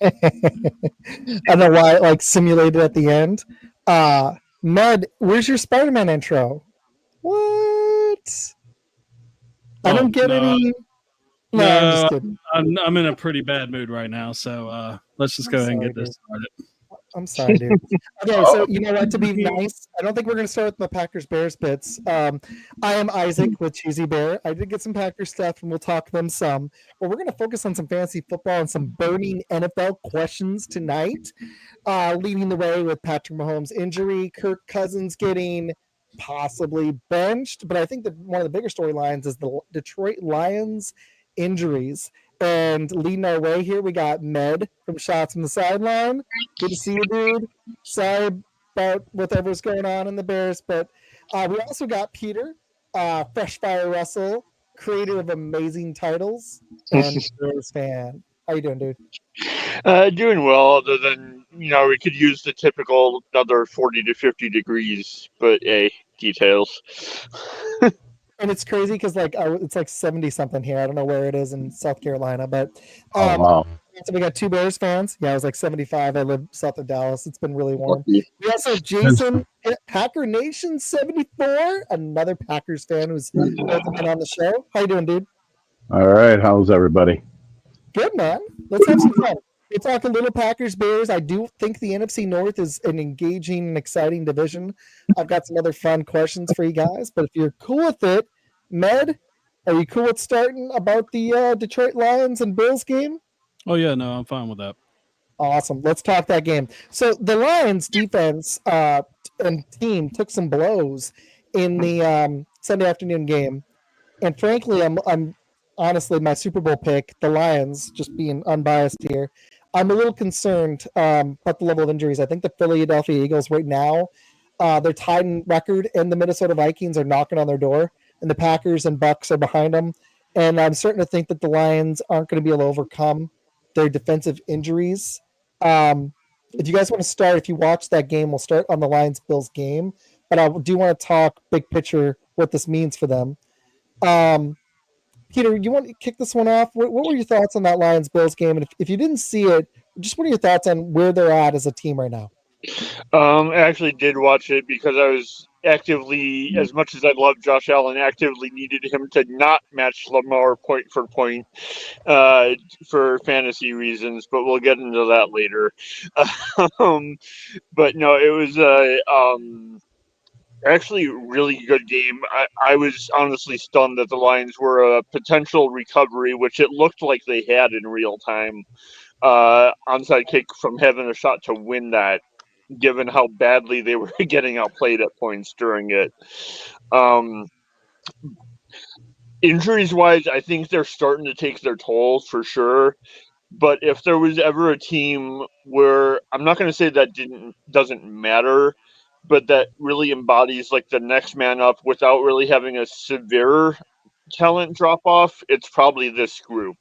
don't know why it like simulated at the end. Med, where's your Spider-Man intro? What? I Oh don't get no, any. No, I'm no, just kidding. I'm in a pretty bad mood right now. So let's just I'm go ahead and sorry, get this dude. started. I'm sorry, dude. Okay, so you know what? To be nice, I don't think we're going to start with the Packers Bears bits. I am Isaac with Cheesy Bear. I did get some Packers stuff, and we'll talk them some. But we're going to focus on some fantasy football and some burning NFL questions tonight. Leading the way with Patrick Mahomes' injury, Kirk Cousins getting possibly benched. But I think that one of the bigger storylines is the Detroit Lions injuries. And leading our way here, we got Med from Shots from the Sideline. Good to see you, dude. Sorry about whatever's going on in the Bears, but we also got Peter, Fresh Fire Russell, creator of amazing titles and Bears fan. How you doing, dude? Doing well, other than, we could use the typical another 40 to 50 degrees, but hey, details. And it's crazy because it's like 70 something here. I don't know where it is in South Carolina, but Oh, wow. so we got two Bears fans. Yeah, I was like 75. I live south of Dallas. It's been really warm. Lucky. We also have Jason, Packer Nation 74, another Packers fan who's been on the show. How you doing, dude? All right. How's everybody? Good, man. Let's have some fun. We'll talk a little Packers Bears. I do think the NFC North is an engaging and exciting division. I've got some other fun questions for you guys, but if you're cool with it, Med, are you cool with starting about the Detroit Lions and Bills game? Oh yeah, no, I'm fine with that. Awesome. Let's talk that game. So the Lions defense and team took some blows in the Sunday afternoon game, and frankly, I'm honestly my Super Bowl pick, the Lions. Just being unbiased here, I'm a little concerned about the level of injuries. I think the Philadelphia Eagles right now, they're tied in record, and the Minnesota Vikings are knocking on their door, and the Packers and Bucks are behind them. And I'm starting to think that the Lions aren't going to be able to overcome their defensive injuries. If you guys want to start, if you watch that game, we'll start on the Lions-Bills game. But I do want to talk big picture what this means for them. Peter, you want to kick this one off? What were your thoughts on that Lions-Bills game? And if you didn't see it, just what are your thoughts on where they're at as a team right now? I actually did watch it because I was actively, as much as I love Josh Allen, actively needed him to not match Lamar point for point for fantasy reasons, but we'll get into that later. But no, it was actually a really good game. I was honestly stunned that the Lions were a potential recovery, which it looked like they had in real time. Onside kick from having a shot to win that, given how badly they were getting outplayed at points during it. Injuries-wise, I think they're starting to take their toll for sure. But if there was ever a team where, I'm not going to say that doesn't matter, but that really embodies like the next man up without really having a severe talent drop-off, it's probably this group.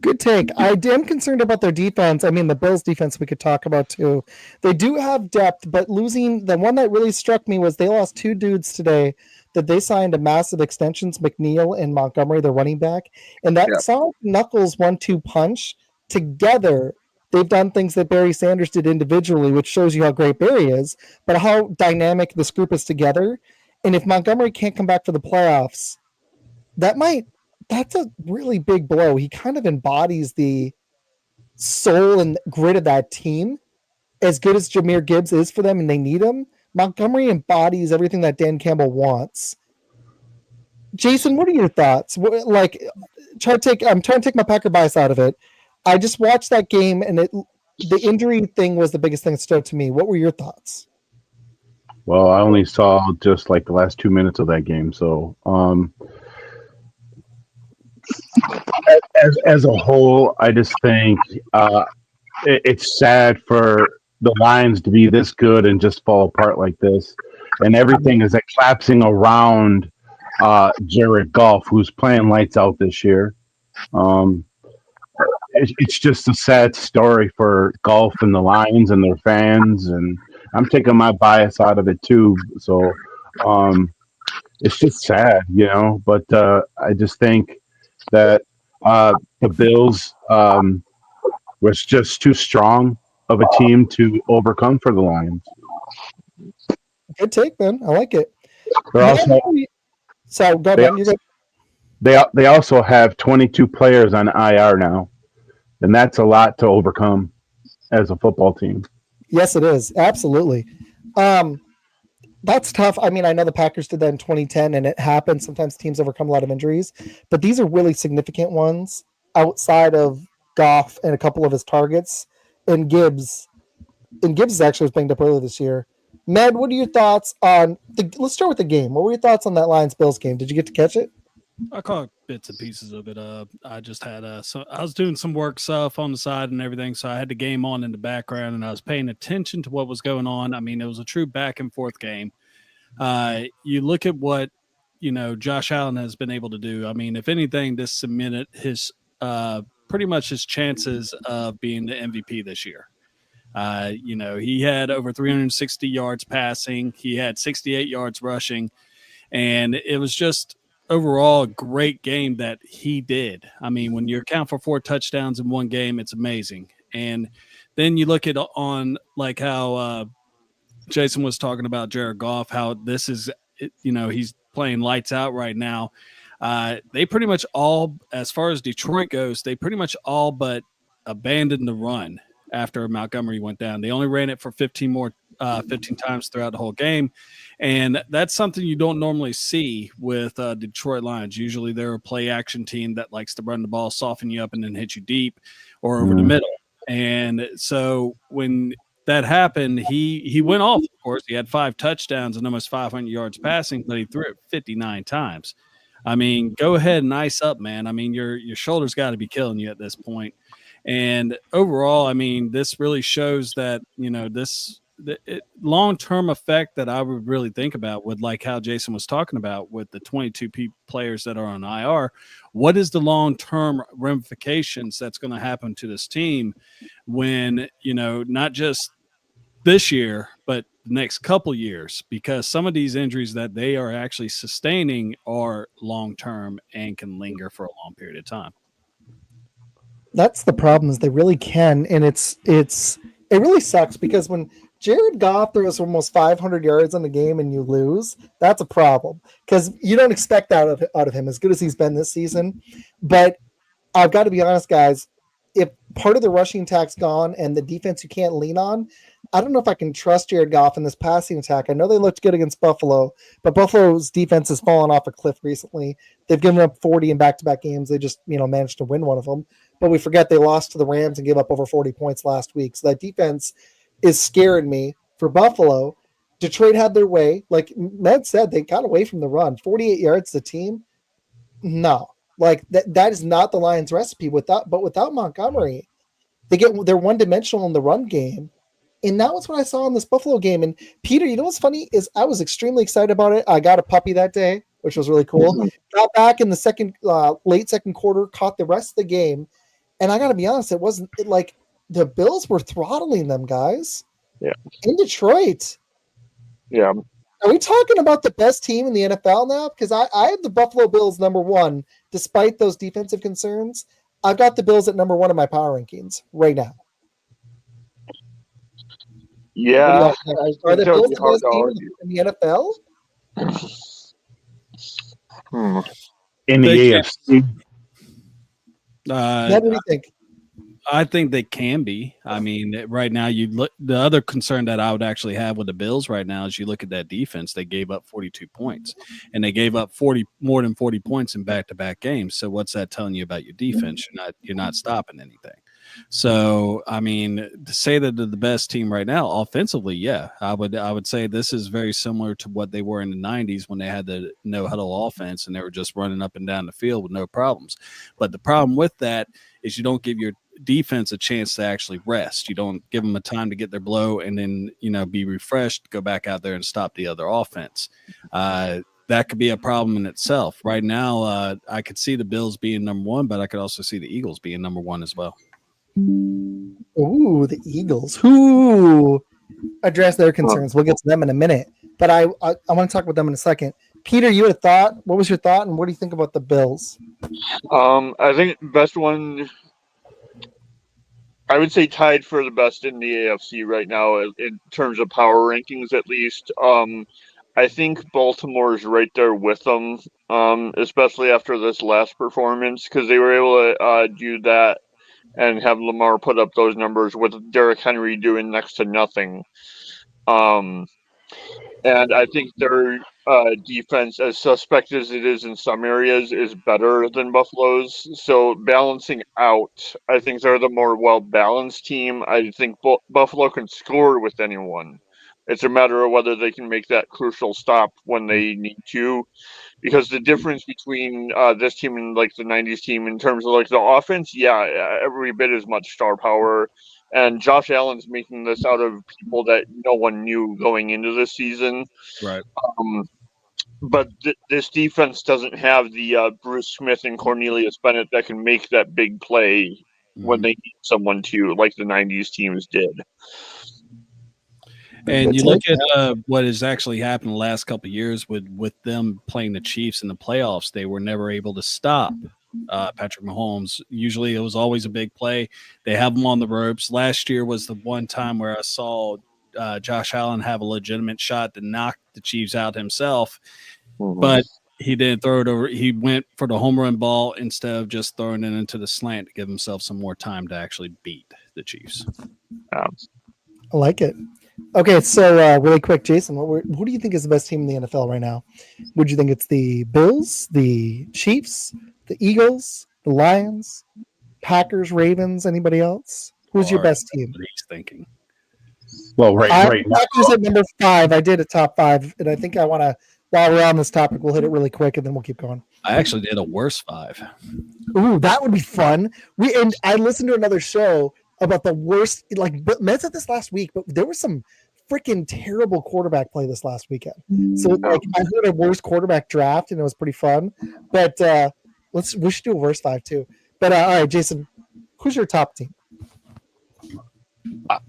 Good take. I am concerned about their defense. I mean, the Bills' defense we could talk about too. They do have depth, but losing the one that really struck me was they lost two dudes today that they signed a massive extensions, McNeil and Montgomery, the running back. And that solid Knuckles 1-2 punch together, they've done things that Barry Sanders did individually, which shows you how great Barry is, but how dynamic this group is together. And if Montgomery can't come back for the playoffs, that's a really big blow. He kind of embodies the soul and grit of that team. As good as Jahmyr Gibbs is for them and they need him, Montgomery embodies everything that Dan Campbell wants. Jason, what are your thoughts? I'm trying to take my Packer bias out of it. I just watched that game and the injury thing was the biggest thing that stood out to me. What were your thoughts? Well, I only saw just like the last 2 minutes of that game. So, as a whole, I just think it's sad for the Lions to be this good and just fall apart like this. And everything is collapsing around Jared Goff, who's playing lights out this year. It's just a sad story for Goff and the Lions and their fans. And I'm taking my bias out of it too. So it's just sad, But I just think that the Bills, was just too strong of a team to overcome for the Lions. Good take, man. I like it. They're also So go, they, man. You're good. they also have 22 players on IR now, and that's a lot to overcome as a football team. Yes, it is. Absolutely. That's tough. I mean, I know the Packers did that in 2010, and it happens. Sometimes teams overcome a lot of injuries, but these are really significant ones outside of Goff and a couple of his targets. And Gibbs actually was banged up earlier this year. Med, what are your thoughts on let's start with the game. What were your thoughts on that Lions-Bills game? Did you get to catch it? I caught bits and pieces of it. I just had so I was doing some work stuff on the side and everything, so I had the game on in the background, and I was paying attention to what was going on. I mean, it was a true back and forth game. You look at what Josh Allen has been able to do. I mean, if anything, this cemented his pretty much his chances of being the MVP this year. He had over 360 yards passing. He had 68 yards rushing, and it was just overall a great game that he did. I mean, when you account for 4 touchdowns in one game, it's amazing. And then you look at on like how Jason was talking about Jared Goff, how this is, he's playing lights out right now. They pretty much all, as far as Detroit goes, they pretty much all but abandoned the run after Montgomery went down. They only ran it for 15 times throughout the whole game. And that's something you don't normally see with Detroit Lions. Usually they're a play action team that likes to run the ball, soften you up, and then hit you deep or over the middle. And so when that happened, he went off, of course. He had 5 touchdowns and almost 500 yards passing, but he threw it 59 times. I mean, go ahead and ice up, man. I mean, your shoulders got to be killing you at this point. And overall, I mean, this really shows that, long-term effect that I would really think about with like how Jason was talking about with the 22 players that are on IR. What is the long-term ramifications that's going to happen to this team when, not just this year, but the next couple years, because some of these injuries that they are actually sustaining are long-term and can linger for a long period of time. That's the problem, is they really can, and it really sucks because when Jared Goff throws almost 500 yards in the game and you lose, that's a problem because you don't expect that out of him, as good as he's been this season. But I've got to be honest, guys, if part of the rushing attack's gone and the defense you can't lean on, I don't know if I can trust Jared Goff in this passing attack. I know they looked good against Buffalo, but Buffalo's defense has fallen off a cliff recently. They've given up 40 in back-to-back games. They just, managed to win one of them. But we forget they lost to the Rams and gave up over 40 points last week. So that defense is scaring me for Buffalo. Detroit had their way. Like Med said, they got away from the run. 48 yards to the team? No. Like that is not the Lions recipe. Without Montgomery, they're one-dimensional in the run game. And that was what I saw in this Buffalo game. And Peter, you know what's funny is I was extremely excited about it. I got a puppy that day, which was really cool. Got back in the late second quarter, caught the rest of the game. And I got to be honest, it wasn't like the Bills were throttling them, guys. Yeah. In Detroit. Yeah. Are we talking about the best team in the NFL now? Because I have the Buffalo Bills number 1, despite those defensive concerns. I've got the Bills at number 1 in my power rankings right now. Yeah. Are the Bills the best team in the NFL? In the AFC. What do you think? I think they can be. I mean, right now, the other concern that I would actually have with the Bills right now is you look at that defense. They gave up 42 points, and they gave up more than 40 points in back-to-back games. So what's that telling you about your defense? You're not stopping anything. So, I mean, to say that they're the best team right now, offensively, yeah, I would say this is very similar to what they were in the 90s when they had the no-huddle offense and they were just running up and down the field with no problems. But the problem with that is you don't give your defense a chance to actually rest. You don't give them a time to get their blow and then, be refreshed, go back out there and stop the other offense. That could be a problem in itself. Right now, I could see the Bills being number 1, but I could also see the Eagles being number 1 as well. Ooh, the Eagles. Who address their concerns? We'll get to them in a minute. But I want to talk about them in a second. Peter, you had a thought. What was your thought, and what do you think about the Bills? I think the best one. I would say tied for the best in the AFC right now in terms of power rankings, at least. I think Baltimore is right there with them, especially after this last performance, because they were able to do that and have Lamar put up those numbers with Derrick Henry doing next to nothing. And I think their defense, as suspect as it is in some areas, is better than Buffalo's. So balancing out, I think they're the more well-balanced team. I think Buffalo can score with anyone. It's a matter of whether they can make that crucial stop when they need to. Because the difference between this team and like the '90s team in terms of like the offense, yeah, every bit as much star power. And Josh Allen's making this out of people that no one knew going into this season. Right. But this defense doesn't have the Bruce Smith and Cornelius Bennett that can make that big play when they need someone to, like the '90s teams did. And you look at what has actually happened the last couple of years with them playing the Chiefs in the playoffs. They were never able to stop Patrick Mahomes. Usually it was always a big play. They have him on the ropes. Last year was the one time where I saw Josh Allen have a legitimate shot to knock the Chiefs out himself, but he didn't throw it over. He went for the home run ball instead of just throwing it into the slant to give himself some more time to actually beat the Chiefs. I like it. Okay, so really quick, Jason, who do you think is the best team in the NFL right now? Would you think it's the Bills, the Chiefs, the Eagles, the Lions, Packers, Ravens, anybody else? Who's your best team? What he's thinking. Well, right now. Packers at number 5. I did a top 5, and I think I want to, while we're on this topic, we'll hit it really quick, and then we'll keep going. I actually did a worst 5. Ooh, that would be fun. And I listened to another show about the worst, like Med said this last week, but there was some freaking terrible quarterback play this last weekend. So like I heard a worst quarterback draft and it was pretty fun. But we should do a worst 5 too. But all right, Jason, who's your top team?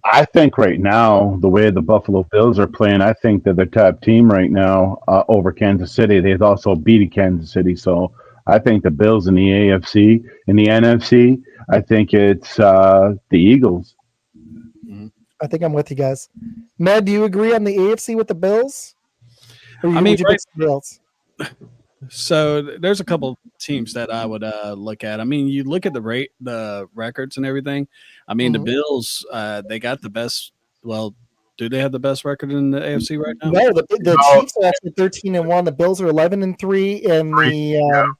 I think right now, the way the Buffalo Bills are playing, I think they're the top team right now over Kansas City. They've also beaten Kansas City. So I think the Bills in the AFC. In the NFC, I think it's the Eagles. I think I'm with you guys. Med, do you agree on the AFC with the Bills? Or I mean, pick somebody else? So there's a couple teams that I would look at. I mean, you look at the records and everything. I mean, the Bills, they got the best. Well, do they have the best record in the AFC right now? No, the Chiefs are actually 13-1. The Bills are 11-3, and the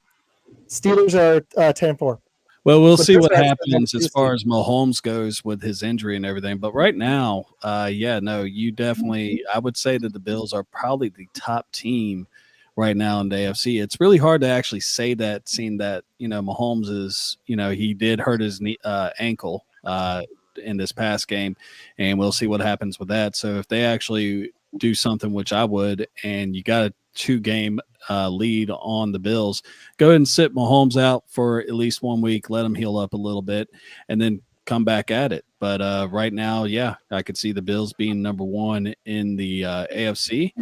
Steelers are 10-4. Well, we'll see what happens as far as Mahomes goes with his injury and everything. But right now, you definitely, I would say that the Bills are probably the top team right now in the AFC. It's really hard to actually say that, seeing that, Mahomes is, he did hurt his knee, ankle in this past game, and we'll see what happens with that. So if they actually do something, which I would, and you got a 2-game lead on the Bills, go ahead and sit Mahomes out for at least 1 week, let him heal up a little bit, and then come back at it. But right now, I could see the Bills being number 1 in the AFC,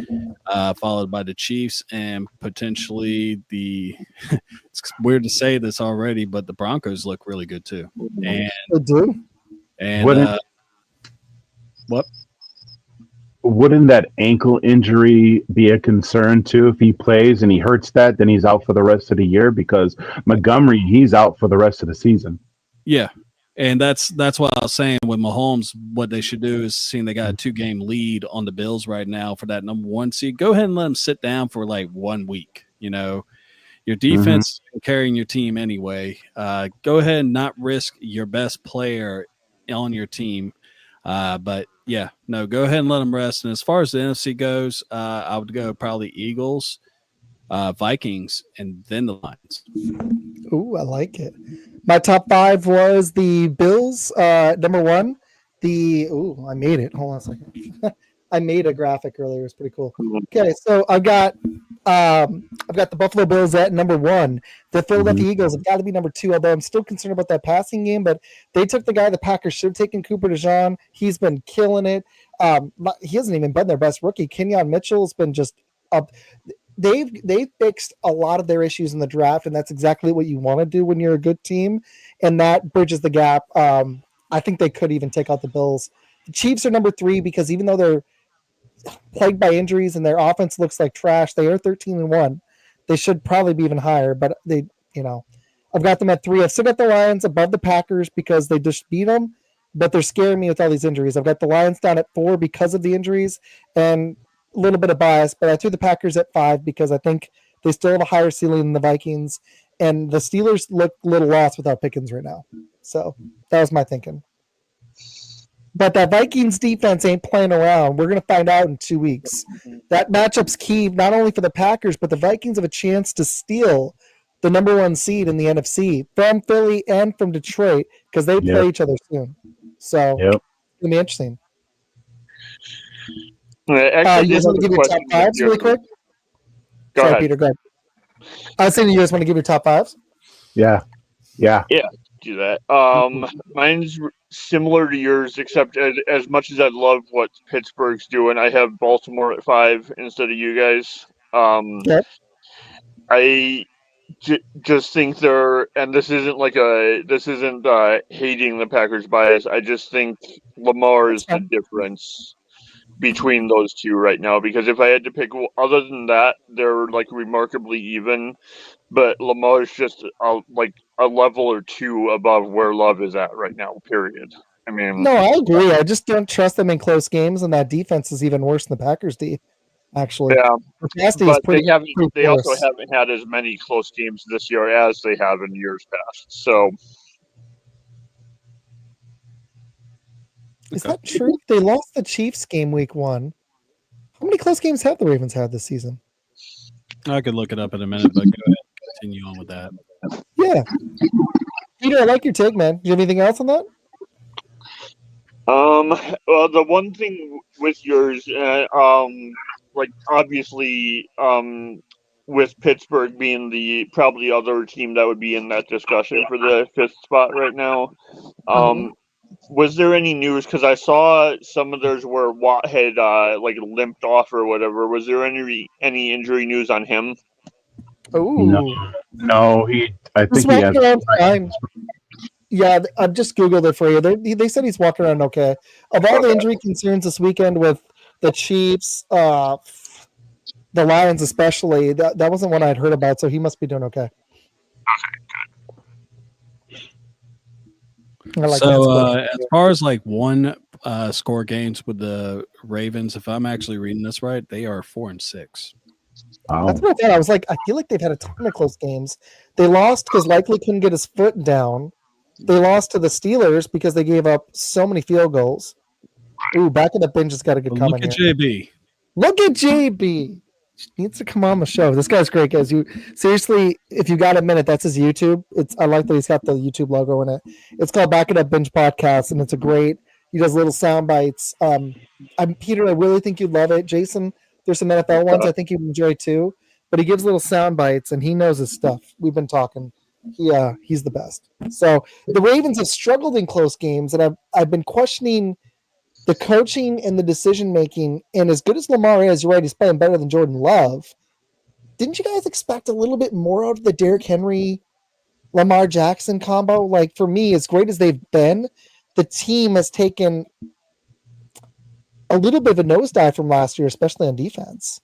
followed by the Chiefs and potentially it's weird to say this already, but the Broncos look really good too. And they do. And what? Wouldn't that ankle injury be a concern too? If he plays and he hurts that, then he's out for the rest of the year, because Montgomery, he's out for the rest of the season. Yeah. And that's what I was saying with Mahomes. What they should do is, seeing they got a 2-game lead on the Bills right now for that number 1 seed, go ahead and let them sit down for like 1 week. Your defense is carrying your team anyway. Go ahead and not risk your best player on your team. But go ahead and let them rest. And as far as the NFC goes, I would go probably Eagles, Vikings, and then the Lions. Ooh, I like it. My top 5 was the Bills, number 1. I made it. Hold on a second. I made a graphic earlier. It was pretty cool. Okay, so I've got the Buffalo Bills at number 1. The Philadelphia Eagles have got to be number 2, although I'm still concerned about that passing game. But they took the guy the Packers should have taken, Cooper DeJean. He's been killing it. He hasn't even been their best rookie. Kenyon Mitchell's been just up. They've fixed a lot of their issues in the draft, and that's exactly what you want to do when you're a good team, and that bridges the gap I think they could even take out the Bills. The Chiefs are number 3 because even though they're plagued by injuries and their offense looks like trash, they are 13-1. They should probably be even higher, but they, I've got them at 3. I've still got the Lions above the Packers because they just beat them, but they're scaring me with all these injuries. I've got the Lions down at 4 because of the injuries and a little bit of bias, but I threw the Packers at 5 because I think they still have a higher ceiling than the Vikings, and the Steelers look a little lost without Pickens right now. So that was my thinking. But that Vikings defense ain't playing around. We're going to find out in 2 weeks. That matchup's key not only for the Packers, but the Vikings have a chance to steal the number 1 seed in the NFC from Philly and from Detroit because they play each other soon. So it's going to be interesting. Actually, you guys want to give your top 5s really quick? Go ahead. Peter, go ahead. I was saying you guys want to give your top 5s? Yeah. Do that. Mine's similar to yours, except as much as I love what Pittsburgh's doing, I have Baltimore at 5 instead of you guys. I just think and this isn't hating the Packers bias. I just think Lamar is the difference between those two right now, because if I had to pick, other than that, they're like remarkably even, but Lamar is just a level or 2 above where Love is at right now, period. I mean, no, I agree. I just don't trust them in close games, and that defense is even worse than the Packers D, actually. Yeah, but they also close. haven't had as many close games this year as they have in years past. So is that true? They lost the Chiefs game week 1. How many close games have the Ravens had this season? I could look it up in a minute, but go ahead and continue on with that. Yeah. Peter, I like your take, man. Do you have anything else on that? Well, the one thing with yours, obviously, with Pittsburgh being the probably other team that would be in that discussion for the 5th spot right now, was there any news? Because I saw some of theirs where Watt had limped off or whatever. Was there any injury news on him? Oh no, I think he has. Fine. Yeah, I've just Googled it for you. They said he's walking around okay. Of all the injury concerns this weekend with the Chiefs, the Lions especially, that wasn't one I'd heard about, so he must be doing okay. As far as one score games with the Ravens, if I'm actually reading this right, they are 4-6. Wow. That's what I thought. I was like, I feel like they've had a ton of close games. They lost because Likely couldn't get his foot down. They lost to the Steelers because they gave up so many field goals. Ooh, back in the bench has got a good comment here. Look at JB. Needs to come on the show. This guy's great, guys. Seriously, if you got a minute, that's his YouTube. I like that he's got the YouTube logo in it. It's called Back It Up Binge Podcast, and it's he does little sound bites. Peter, I really think you'd love it. Jason, there's some NFL ones I think you'd enjoy too. But he gives little sound bites, and he knows his stuff. We've been talking. He's the best. So the Ravens have struggled in close games, and I've been questioning the coaching and the decision making. And as good as Lamar is, you're right, he's playing better than Jordan Love. Didn't you guys expect a little bit more out of the Derrick Henry, Lamar Jackson combo? Like, for me, as great as they've been, the team has taken a little bit of a nosedive from last year, especially on defense.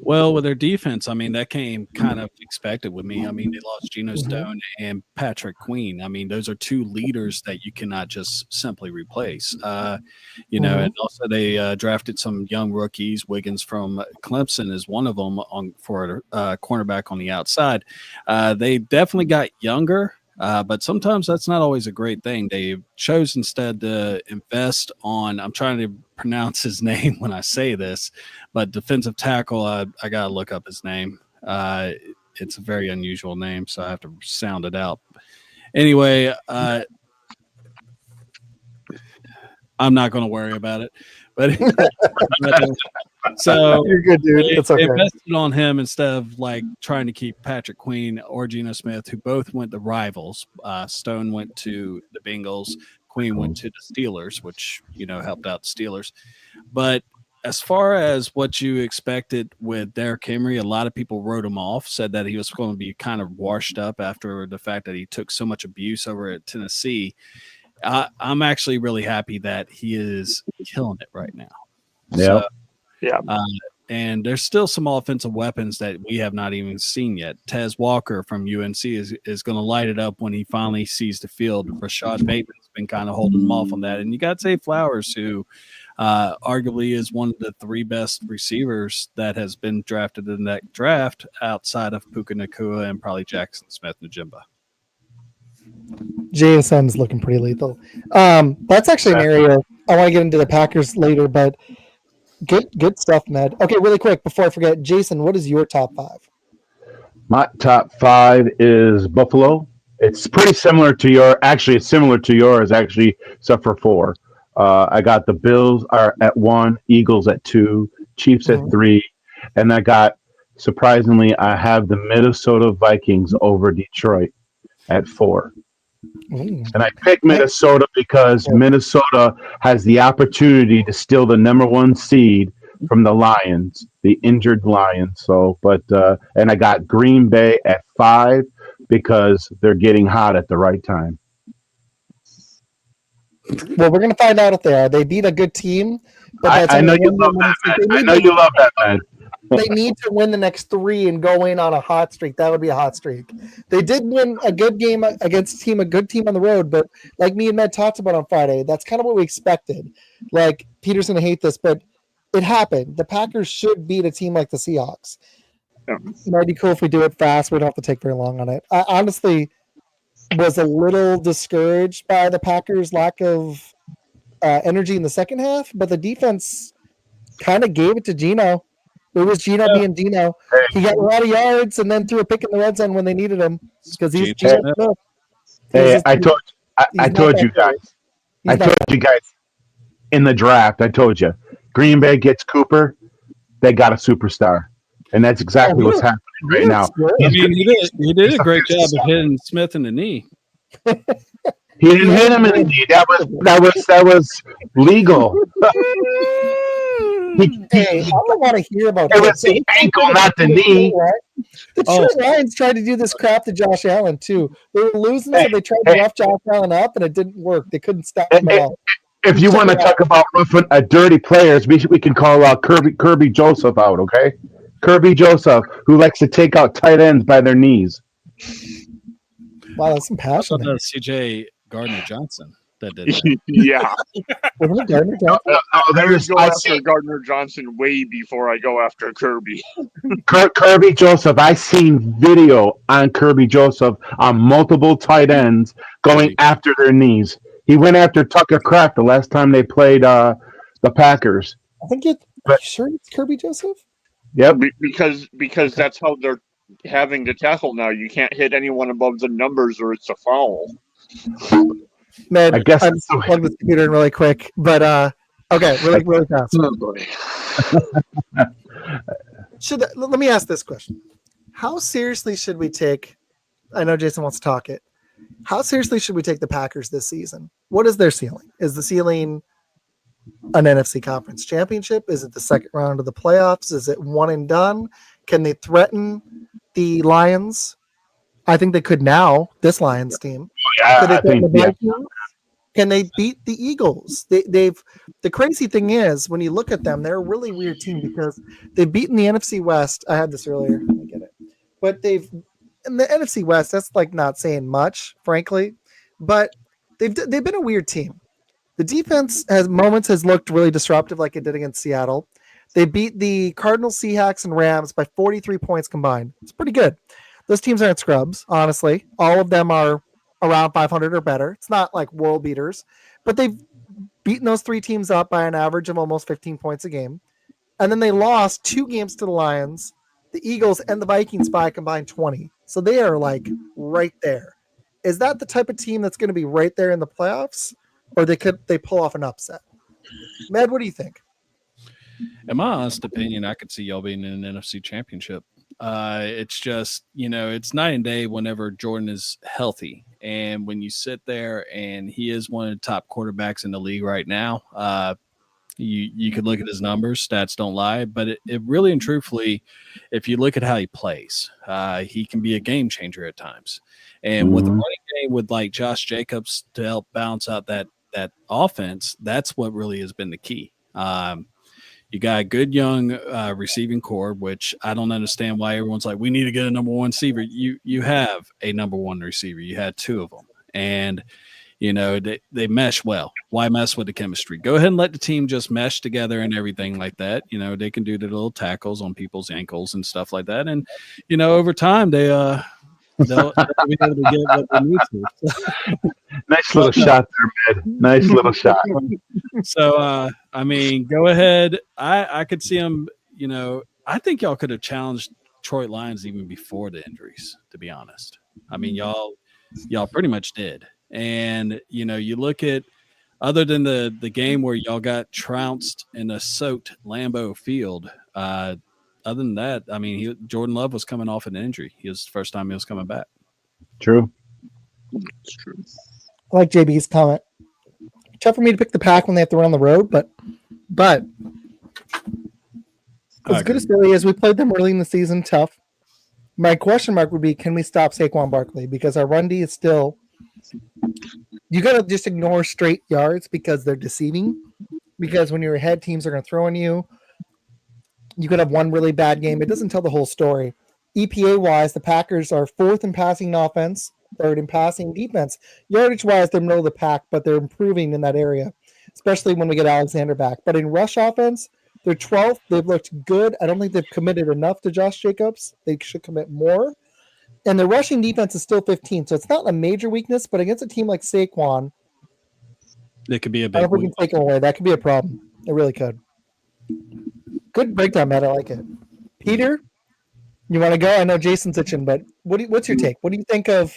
Well, with their defense, I mean, that came kind of expected with me. I mean, they lost Geno Stone and Patrick Queen. I mean, those are 2 leaders that you cannot just simply replace. And also they drafted some young rookies. Wiggins from Clemson is one of them for a cornerback on the outside. They definitely got younger. But sometimes that's not always a great thing. They chose instead to invest on, I'm trying to pronounce his name when I say this, but defensive tackle, I got to look up his name. It's a very unusual name, so I have to sound it out. Anyway, I'm not going to worry about it. But so you're good, dude. It's okay. They invested on him instead of trying to keep Patrick Queen or Geno Smith, who both went the rivals. Stone went to the Bengals, Queen went to the Steelers, which helped out the Steelers. But as far as what you expected with Derrick Henry, a lot of people wrote him off, said that he was going to be kind of washed up after the fact that he took so much abuse over at Tennessee. I'm actually really happy that he is killing it right now. Yep. So, Yeah. and there's still some offensive weapons that we have not even seen yet. Tez Walker from UNC is going to light it up when he finally sees the field. Rashad Bateman's been kind of holding him off on that. And you got Zay Flowers, who arguably is one of the 3 best receivers that has been drafted in that draft outside of Puka Nacua and probably Jackson Smith-Njigba. JSN's looking pretty lethal. That's actually an area I want to get into the Packers later, but good stuff, Med. Okay, really quick before I forget, Jason, what is your top 5? My top 5 is Buffalo. It's pretty similar to your. Actually, it's similar to yours. Actually, except for 4. I got the Bills are at 1, Eagles at 2, Chiefs at 3, and surprisingly, I have the Minnesota Vikings over Detroit at 4. And I picked Minnesota because Minnesota has the opportunity to steal the number 1 seed from the Lions, the injured Lions. And I got Green Bay at 5 because they're getting hot at the right time. Well, we're going to find out if they are. They beat a good team. But I know you love that, man. I know you love that, man. They need to win the next 3 and go in on a hot streak. That would be a hot streak. They did win a good game against a good team on the road, but like me and Med talked about on Friday, that's kind of what we expected. Like, Peter's going to hate this, but it happened. The Packers should beat a team like the Seahawks. Yeah. It might be cool if we do it fast. We don't have to take very long on it. I honestly was a little discouraged by the Packers' lack of energy in the second half, but the defense kind of gave it to Geno. It was Geno being Geno. He got a lot of yards and then threw a pick in the red zone when they needed him because he's Geno Smith. Hey, I told you guys. I told you guys in the draft. I told you, Green Bay gets Cooper, they got a superstar, and that's exactly what's happening right now. I mean, he did a great job of hitting Smith in the knee. He didn't hit him in the knee. That was legal. Hey, I don't want to hear about it. Was the ankle, not the knee. The Detroit Lions tried to do this crap to Josh Allen too. They were losing, so they tried to rough Josh Allen up, and it didn't work. They couldn't stop him at all. If you want to talk about roughing dirty players, we can call Kirby Joseph out, okay? Kirby Joseph, who likes to take out tight ends by their knees. Wow, that's some passion. I thought that was CJ Gardner-Johnson that did that. Yeah. Wasn't it Gardner-Johnson? Go after Gardner-Johnson way before I go after Kirby. Kirby Joseph, I seen video on Kirby Joseph on multiple tight ends going after their knees. He went after Tucker Kraft the last time they played the Packers. I think are you sure it's Kirby Joseph? Yep. Because that's how they're having to tackle now. You can't hit anyone above the numbers or it's a foul. Man, I guess I'm just plug this computer in really quick, but okay, really fast. Oh boy. Let me ask this question: how seriously should we take? I know Jason wants to talk it. How seriously should we take the Packers this season? What is their ceiling? Is the ceiling an NFC Conference Championship? Is it the second round of the playoffs? Is it one and done? Can they threaten the Lions? I think they could now. This Lions team. Yeah, Can they beat the Eagles? They've. The crazy thing is, when you look at them, they're a really weird team because they've beaten the NFC West. I had this earlier. Let me get it. But in the NFC West, that's like not saying much, frankly. But they've been a weird team. The defense has looked really disruptive, like it did against Seattle. They beat the Cardinals, Seahawks, and Rams by 43 points combined. It's pretty good. Those teams aren't scrubs, honestly. All of them are around 500 or better. It's not like world beaters, but they've beaten those 3 teams up by an average of almost 15 points a game. And then they lost 2 games to the Lions, the Eagles, and the Vikings by a combined 20. So they are like right there. Is that the type of team that's going to be right there in the playoffs, or they pull off an upset? Med, what do you think? In my honest opinion, I could see y'all being in an NFC Championship. It's just, it's night and day whenever Jordan is healthy. And when you sit there and he is one of the top quarterbacks in the league right now, You could look at his numbers, stats don't lie, but it really and truthfully, if you look at how he plays, he can be a game changer at times. And with the running game with like Josh Jacobs to help balance out that offense, that's what really has been the key. You got a good young receiving core, which I don't understand why everyone's like, we need to get a number one receiver. You have a number one receiver. You had two of them. And they mesh well. Why mess with the chemistry? Go ahead and let the team just mesh together and everything like that. They can do the little tackles on people's ankles and stuff like that. And, over time, they'll be able to get what they need to. Nice little shot there, Med. Nice little shot. So, go ahead. I could see them, I think y'all could have challenged Detroit Lions even before the injuries, to be honest. Y'all pretty much did. And, you look at, other than the game where y'all got trounced in a soaked Lambeau Field, other than that, Jordan Love was coming off an injury. It was the first time he was coming back. True. It's true. I like JB's comment. Tough for me to pick the Pack when they have to run on the road, but as good as Philly is, we played them early in the season, tough. My question mark would be, can we stop Saquon Barkley? Because our run D is still... You got to just ignore straight yards because they're deceiving. Because when you're ahead, teams are going to throw on you. You could have one really bad game. It doesn't tell the whole story. EPA-wise, the Packers are fourth in passing offense, third in passing defense. Yardage-wise, they're middle of the pack, but they're improving in that area, especially when we get Alexander back. But in rush offense, they're 12th. They've looked good. I don't think they've committed enough to Josh Jacobs. They should commit more. And the rushing defense is still 15th, so it's not a major weakness, but against a team like Saquon, it could be a I don't know if we can take him away. That could be a problem. It really could. Good breakdown, Matt. I like it. Peter, you want to go? I know Jason's itching, but what's your take? What do you think of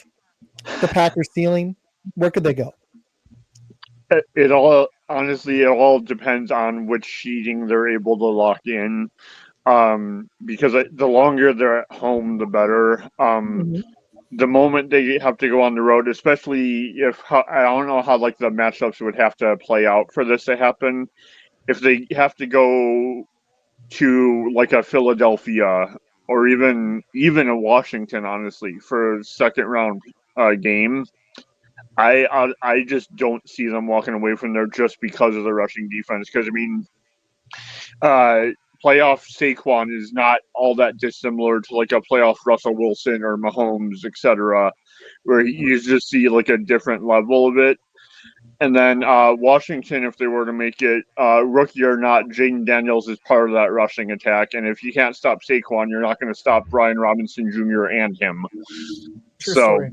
the Packers ceiling? Where could they go? It all depends on which seeding they're able to lock in. Because the longer they're at home, the better. The moment they have to go on the road, especially I don't know how like the matchups would have to play out for this to happen. If they have to go to like a Philadelphia or even a Washington, honestly, for a second round game, I just don't see them walking away from there just because of the rushing defense. Because playoff Saquon is not all that dissimilar to like a playoff Russell Wilson or Mahomes, etc., where you just see like a different level of it. And then Washington, if they were to make it, rookie or not, Jaden Daniels is part of that rushing attack. And if you can't stop Saquon, you're not going to stop Brian Robinson Jr. and him. True story.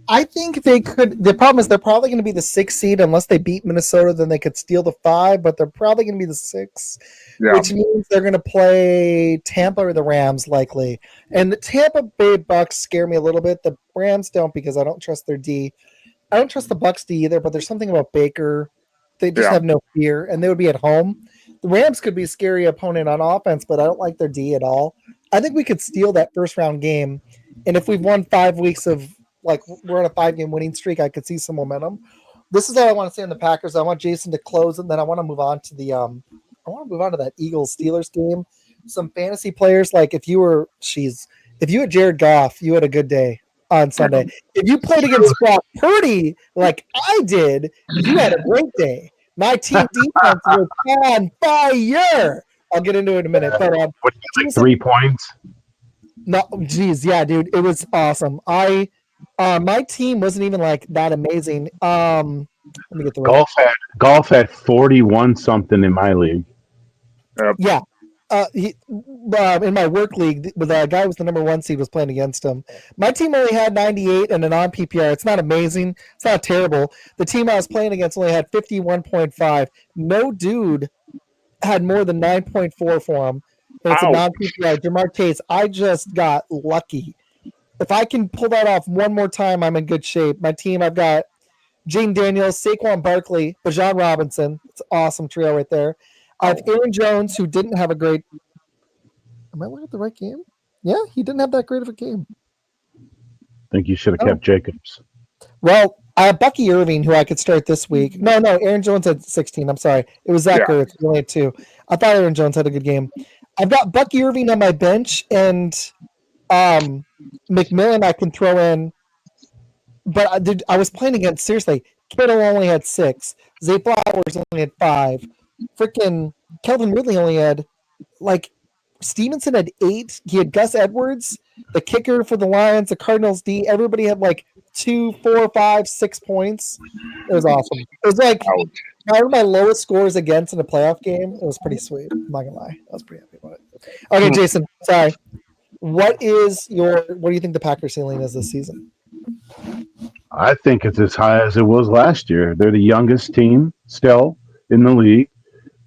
I think they could. The problem is they're probably going to be the 6th seed unless they beat Minnesota. Then they could steal the 5, but they're probably going to be the 6th, which means they're going to play Tampa or the Rams likely. And the Tampa Bay Bucks scare me a little bit. The Rams don't because I don't trust their D. I don't trust the Bucks D either. But there's something about Baker. They just have no fear, and they would be at home. The Rams could be a scary opponent on offense, but I don't like their D at all. I think we could steal that first round game, and if we've won 5 weeks of we're on a 5-game winning streak, I could see some momentum. This is all I want to say on the Packers. I want Jason to close, and then I want to move on to that Eagles Steelers game. Some fantasy players, like if you had Jared Goff, you had a good day on Sunday. If you played against Brock Purdy like I did, you had a great day. My team defense was on fire. I'll get into it in a minute. But what, like 3 points? No, geez, yeah, dude, it was awesome. My team wasn't even like that amazing. Let me get the golf had 41 something in my league. Yeah. In my work league, the guy who was the number 1 seed was playing against him. My team only had 98 and a non-PPR. It's not amazing. It's not terrible. The team I was playing against only had 51.5. No dude had more than 9.4 for him. And it's a non-PPR. Jamar Chase, I just got lucky. If I can pull that off one more time, I'm in good shape. My team, I've got Jaden Daniels, Saquon Barkley, Bijan Robinson. It's an awesome trio right there. I have Aaron Jones, who didn't have a great... Am I looking at the right game? Yeah, he didn't have that great of a game. I think you should have kept Jacobs. Well, I have Bucky Irving, who I could start this week. No, Aaron Jones had 16. I'm sorry. It was Zach Ertz. He only had 2. I thought Aaron Jones had a good game. I've got Bucky Irving on my bench, and McMillan I can throw in. But I was playing against, seriously, Kittle only had 6. Zay Flowers only had 5. Freaking Kelvin Ridley only had, Stevenson had 8. He had Gus Edwards, the kicker for the Lions, the Cardinals D. Everybody had 2, 4, 5, 6 points. It was awesome. It was one of my lowest scores against in a playoff game. It was pretty sweet. I'm not gonna lie. I was pretty happy about it. Okay, Jason, sorry. What do you think the Packers ceiling is this season? I think it's as high as it was last year. They're the youngest team still in the league.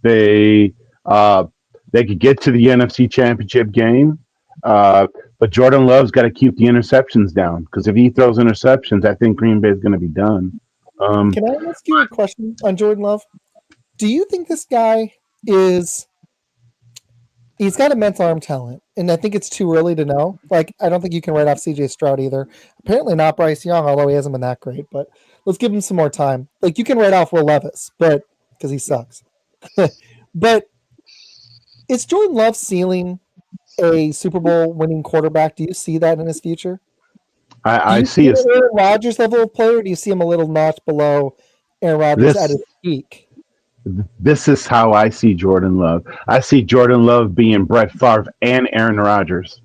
They could get to the NFC Championship game, but Jordan Love's got to keep the interceptions down, because if he throws interceptions, I think Green Bay is going to be done. Can I ask you a question on Jordan Love? Do you think this guy he's got immense arm talent, and I think it's too early to know. I don't think you can write off CJ Stroud either. Apparently not Bryce Young, although he hasn't been that great, but let's give him some more time. You can write off Will Levis, but because he sucks. But is Jordan Love ceiling a Super Bowl winning quarterback? Do you see that in his future? I see an Aaron Rodgers level of player, or do you see him a little notch below Aaron Rodgers at his peak? This is how I see Jordan Love. I see Jordan Love being Brett Favre and Aaron Rodgers.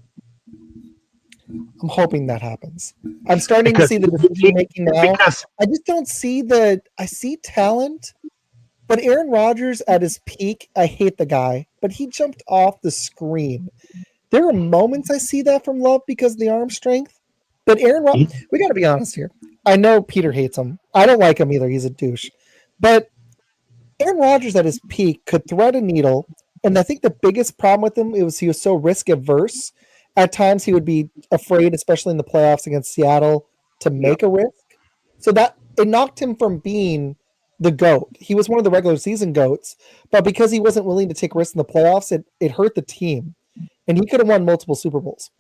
I'm hoping that happens. I'm starting to see the decision making now. I just don't see I see talent, but Aaron Rodgers at his peak, I hate the guy, but he jumped off the screen. There are moments I see that from Love because of the arm strength, but Aaron Rodgers, we got to be honest here. I know Peter hates him. I don't like him either. He's a douche. But Aaron Rodgers at his peak could thread a needle, and I think the biggest problem with him was he was so risk averse. At times he would be afraid, especially in the playoffs against Seattle, to make a risk. So that it knocked him from being the GOAT. He was one of the regular season GOATs, but because he wasn't willing to take risks in the playoffs, it hurt the team. And he could have won multiple Super Bowls.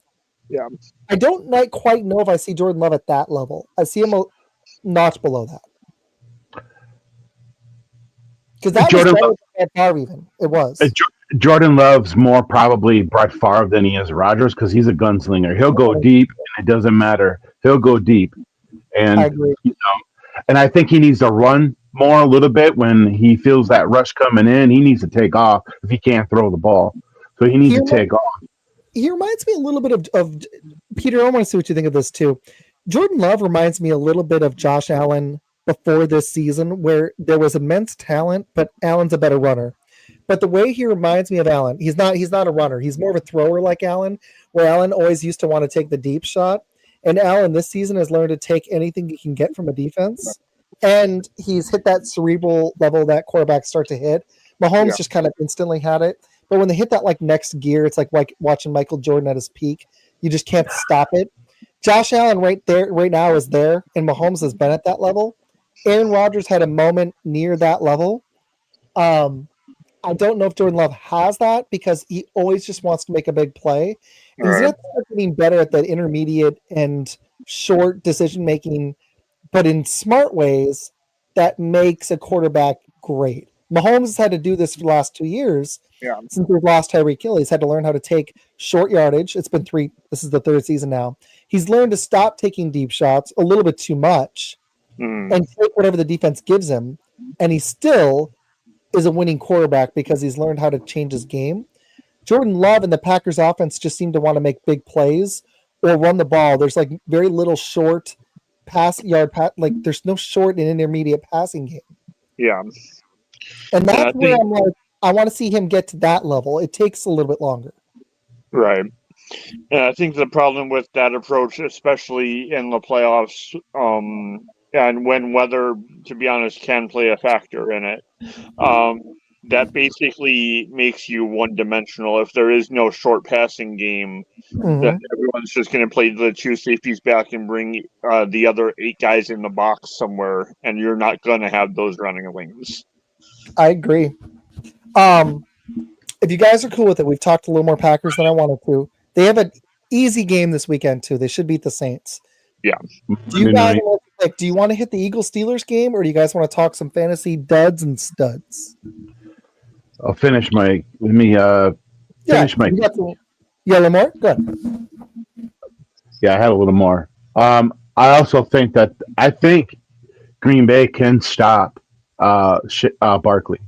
Yeah. I don't quite know if I see Jordan Love at that level. I see him a notch below that. Because that Jordan was Brett Favre even. It was. Jordan Love's more probably Brett Favre than he is Rodgers, because he's a gunslinger. He'll go deep, and it doesn't matter. He'll go deep. And, I agree. And I think he needs to run more a little bit when he feels that rush coming in. He needs to take off if he can't throw the ball. So he needs to take off. He reminds me a little bit of Peter. I want to see what you think of this too. Jordan Love reminds me a little bit of Josh Allen before this season, where there was immense talent, but Allen's a better runner. But the way he reminds me of Allen, he's not a runner. He's more of a thrower like Allen, where Allen always used to want to take the deep shot. And Allen this season has learned to take anything he can get from a defense. And he's hit that cerebral level that quarterbacks start to hit. Mahomes just kind of instantly had it. But when they hit that next gear, it's like watching Michael Jordan at his peak. You just can't stop it. Josh Allen right now is there, and Mahomes has been at that level. Aaron Rodgers had a moment near that level. I don't know if Jordan Love has that, because he always just wants to make a big play. And he's not getting better at the intermediate and short decision making, but in smart ways that makes a quarterback great. Mahomes has had to do this for the last 2 years. Yeah. Since we've lost Tyreek Hill, he's had to learn how to take short yardage. It's been 3. This is the 3rd season now. He's learned to stop taking deep shots a little bit too much and take whatever the defense gives him. And he still is a winning quarterback because he's learned how to change his game. Jordan Love and the Packers offense just seem to want to make big plays or run the ball. There's very little short there's no short and intermediate passing game. Yeah. And that's where I'm I want to see him get to that level. It takes a little bit longer. Right. And I think the problem with that approach, especially in the playoffs, and when weather, to be honest, can play a factor in it, that basically makes you one-dimensional. If there is no short passing game, then everyone's just going to play the 2 safeties back and bring the other 8 guys in the box somewhere, and you're not going to have those running lanes. I agree. If you guys are cool with it, we've talked a little more Packers than I wanted to. They have an easy game this weekend too. They should beat the Saints. Yeah. Do you guys want to pick? Do you want to hit the Eagles-Steelers game, or do you guys want to talk some fantasy duds and studs? I'll finish my. Let me finish my. Lamar? Go ahead. Yeah, I had a little more. I also think that Green Bay can stop Barkley.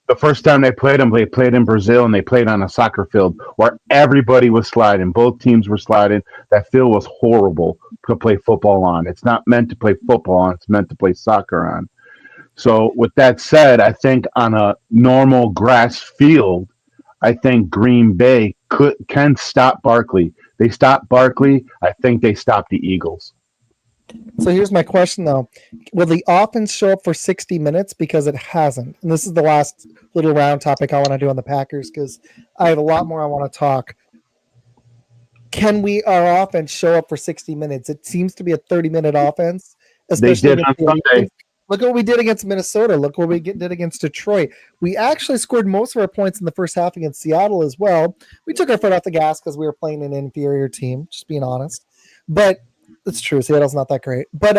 The first time they played in Brazil, and they played on a soccer field where everybody was sliding. Both teams were sliding. That field was horrible to play football on. It's not meant to play football on. It's meant to play soccer on. So with that said, I think on a normal grass field, I think Green Bay can stop Barkley. They stop Barkley. I think they stop the Eagles. So here's my question, though. Will the offense show up for 60 minutes? Because it hasn't. And this is the last little round topic I want to do on the Packers, because I have a lot more I want to talk. Can our offense show up for 60 minutes? It seems to be a 30-minute offense. Especially they did on Sunday. Look at what we did against Minnesota. Look what we did against Detroit. We actually scored most of our points in the first half against Seattle as well. We took our foot off the gas because we were playing an inferior team, just being honest. But it's true. Seattle's not that great. But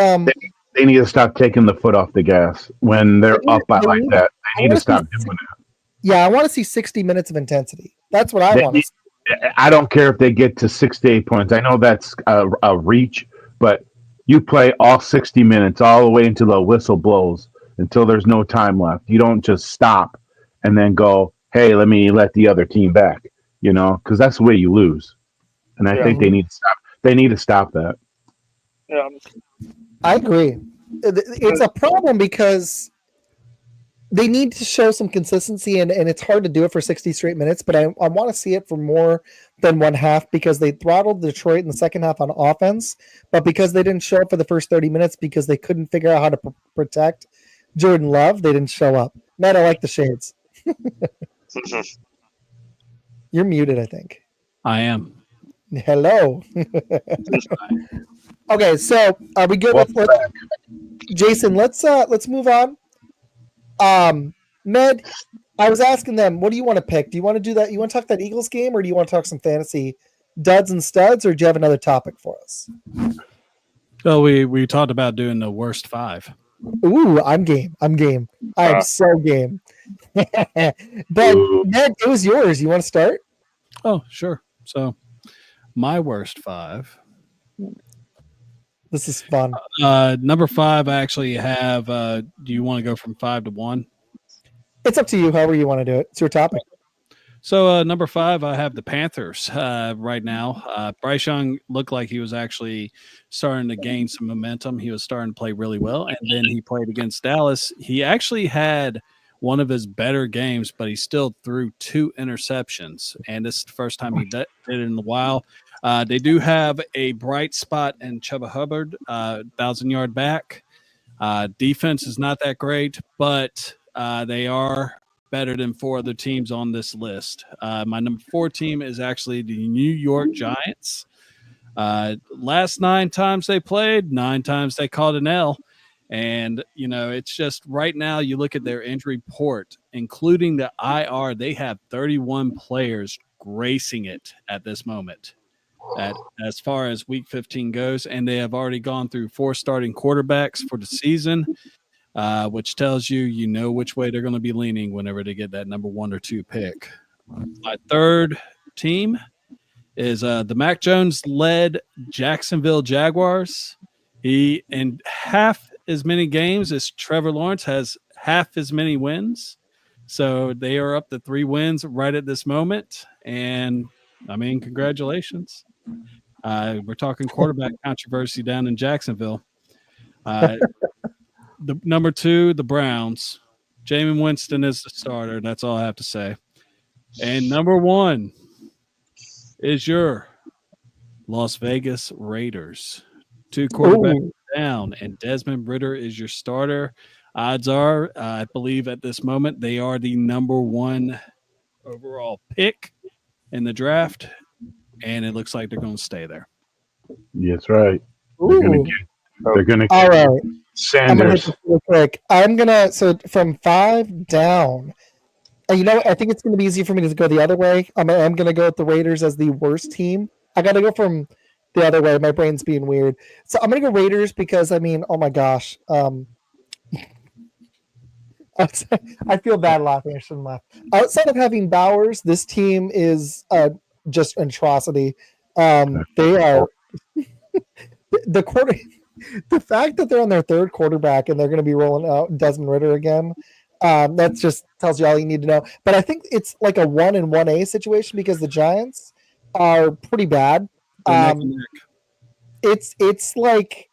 they need to stop taking the foot off the gas when they're up by like that. They need to stop doing that. Yeah, I want to see 60 minutes of intensity. That's what I want to see. I don't care if they get to 68 points. I know that's a reach, but you play all 60 minutes all the way until the whistle blows, until there's no time left. You don't just stop and then go, hey, let me let the other team back, because that's the way you lose. And I think they need to stop. They need to stop that. Yeah. I agree. It's a problem because they need to show some consistency, and it's hard to do it for 60 straight minutes, but I want to see it for more than one half, because they throttled Detroit in the second half on offense, but because they didn't show up for the first 30 minutes because they couldn't figure out how to protect Jordan Love, they didn't show up. Matt, I like the shades. You're muted, I think. I am. Hello. Okay, so are we good with Jason? Let's move on. Med, I was asking them, what do you want to pick? Do you want to do that? You want to talk that Eagles game, or do you want to talk some fantasy duds and studs, or do you have another topic for us? So we talked about doing the worst 5. Ooh, I'm game. I'm so game. But Med, it was yours. You want to start? Oh, sure. So my worst 5. This is fun. Number 5, I actually have. Do you want to go from 5 to 1? It's up to you. However you want to do it. It's your topic. So number 5, I have the Panthers right now. Bryce Young looked like he was actually starting to gain some momentum. He was starting to play really well, and then he played against Dallas. He actually had one of his better games, but he still threw 2 interceptions, and this is the first time he did it in a while. They do have a bright spot in Chuba Hubbard, 1,000-yard back. Defense is not that great, but they are better than 4 other teams on this list. My number 4 team is actually the New York Giants. Last 9 times they played, 9 times they caught an L. And, it's just right now you look at their injury report, including the IR, they have 31 players gracing it at this moment. As far as week 15 goes, and they have already gone through 4 starting quarterbacks for the season, which tells you which way they're going to be leaning whenever they get that number 1 or 2 pick. My 3rd team is the Mac Jones-led Jacksonville Jaguars. He, in half as many games as Trevor Lawrence, has half as many wins. So they are up to 3 wins right at this moment. And, congratulations. We're talking quarterback controversy down in Jacksonville. The number 2, the Browns. Jameis Winston is the starter. That's all I have to say. And number 1 is your Las Vegas Raiders. 2 quarterbacks down, and Desmond Ridder is your starter. Odds are, I believe at this moment, they are the number 1 overall pick in the draft, and it looks like they're going to stay there. That's right. They're going to get all right. Sanders. I'm gonna so from 5 down. I think it's gonna be easy for me to go the other way. I'm gonna go with the Raiders as the worst team. I got to go from the other way. My brain's being weird. So I'm gonna go Raiders because I mean, oh my gosh. I feel bad laughing. I shouldn't laugh. Outside of having Bowers, this team is just an atrocity. They are the quarter. The fact that they're on their third quarterback and they're going to be rolling out Desmond Ritter again, that just tells you all you need to know. But I think it's like a 1 and 1A situation because the Giants are pretty bad. It's like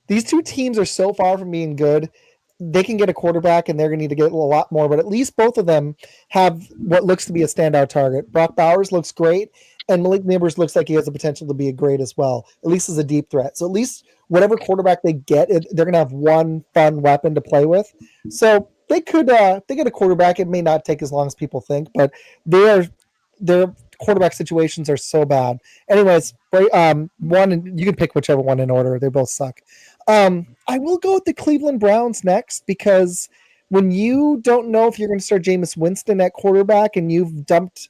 these two teams are so far from being good. They can get a quarterback and they're going to need to get a lot more, but at least both of them have what looks to be a standout target. Brock Bowers looks great, and Malik Neighbors looks like he has the potential to be a great as well, at least as a deep threat. So at least whatever quarterback they get, they're going to have one fun weapon to play with. So they could they get a quarterback. It may not take as long as people think, but their quarterback situations are so bad. Anyways, one, you can pick whichever one in order. They both suck. I will go with the Cleveland Browns next because when you don't know if you're going to start Jameis Winston at quarterback and you've dumped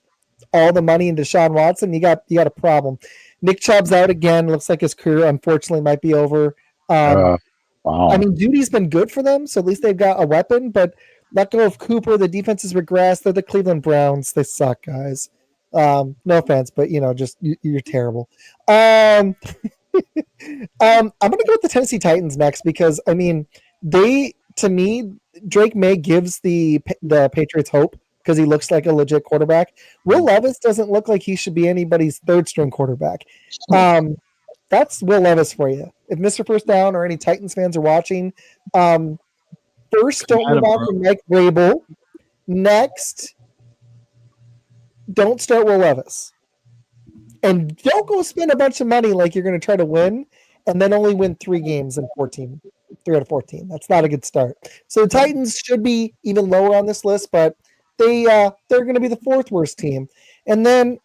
all the money into Deshaun Watson, you got a problem. Nick Chubb's out again. Looks like his career unfortunately might be over. Wow. I mean, Judy's been good for them, so at least they've got a weapon. But let go of Cooper. The defense has regressed. They're the Cleveland Browns. They suck, guys. No offense, but just you're terrible. I'm going to go with the Tennessee Titans next because, I mean, to me, Drake May gives the Patriots hope because he looks like a legit quarterback. Will Levis doesn't look like he should be anybody's third-string quarterback. That's Will Levis for you. If Mr. First Down or any Titans fans are watching, first, don't move on from Mike Vrabel. Next, don't start Will Levis. And don't go spend a bunch of money like you're going to try to win and then only win 3 games in 14. 3 out of 14. That's not a good start. So the Titans should be even lower on this list, but they're going to be the 4th worst team. And then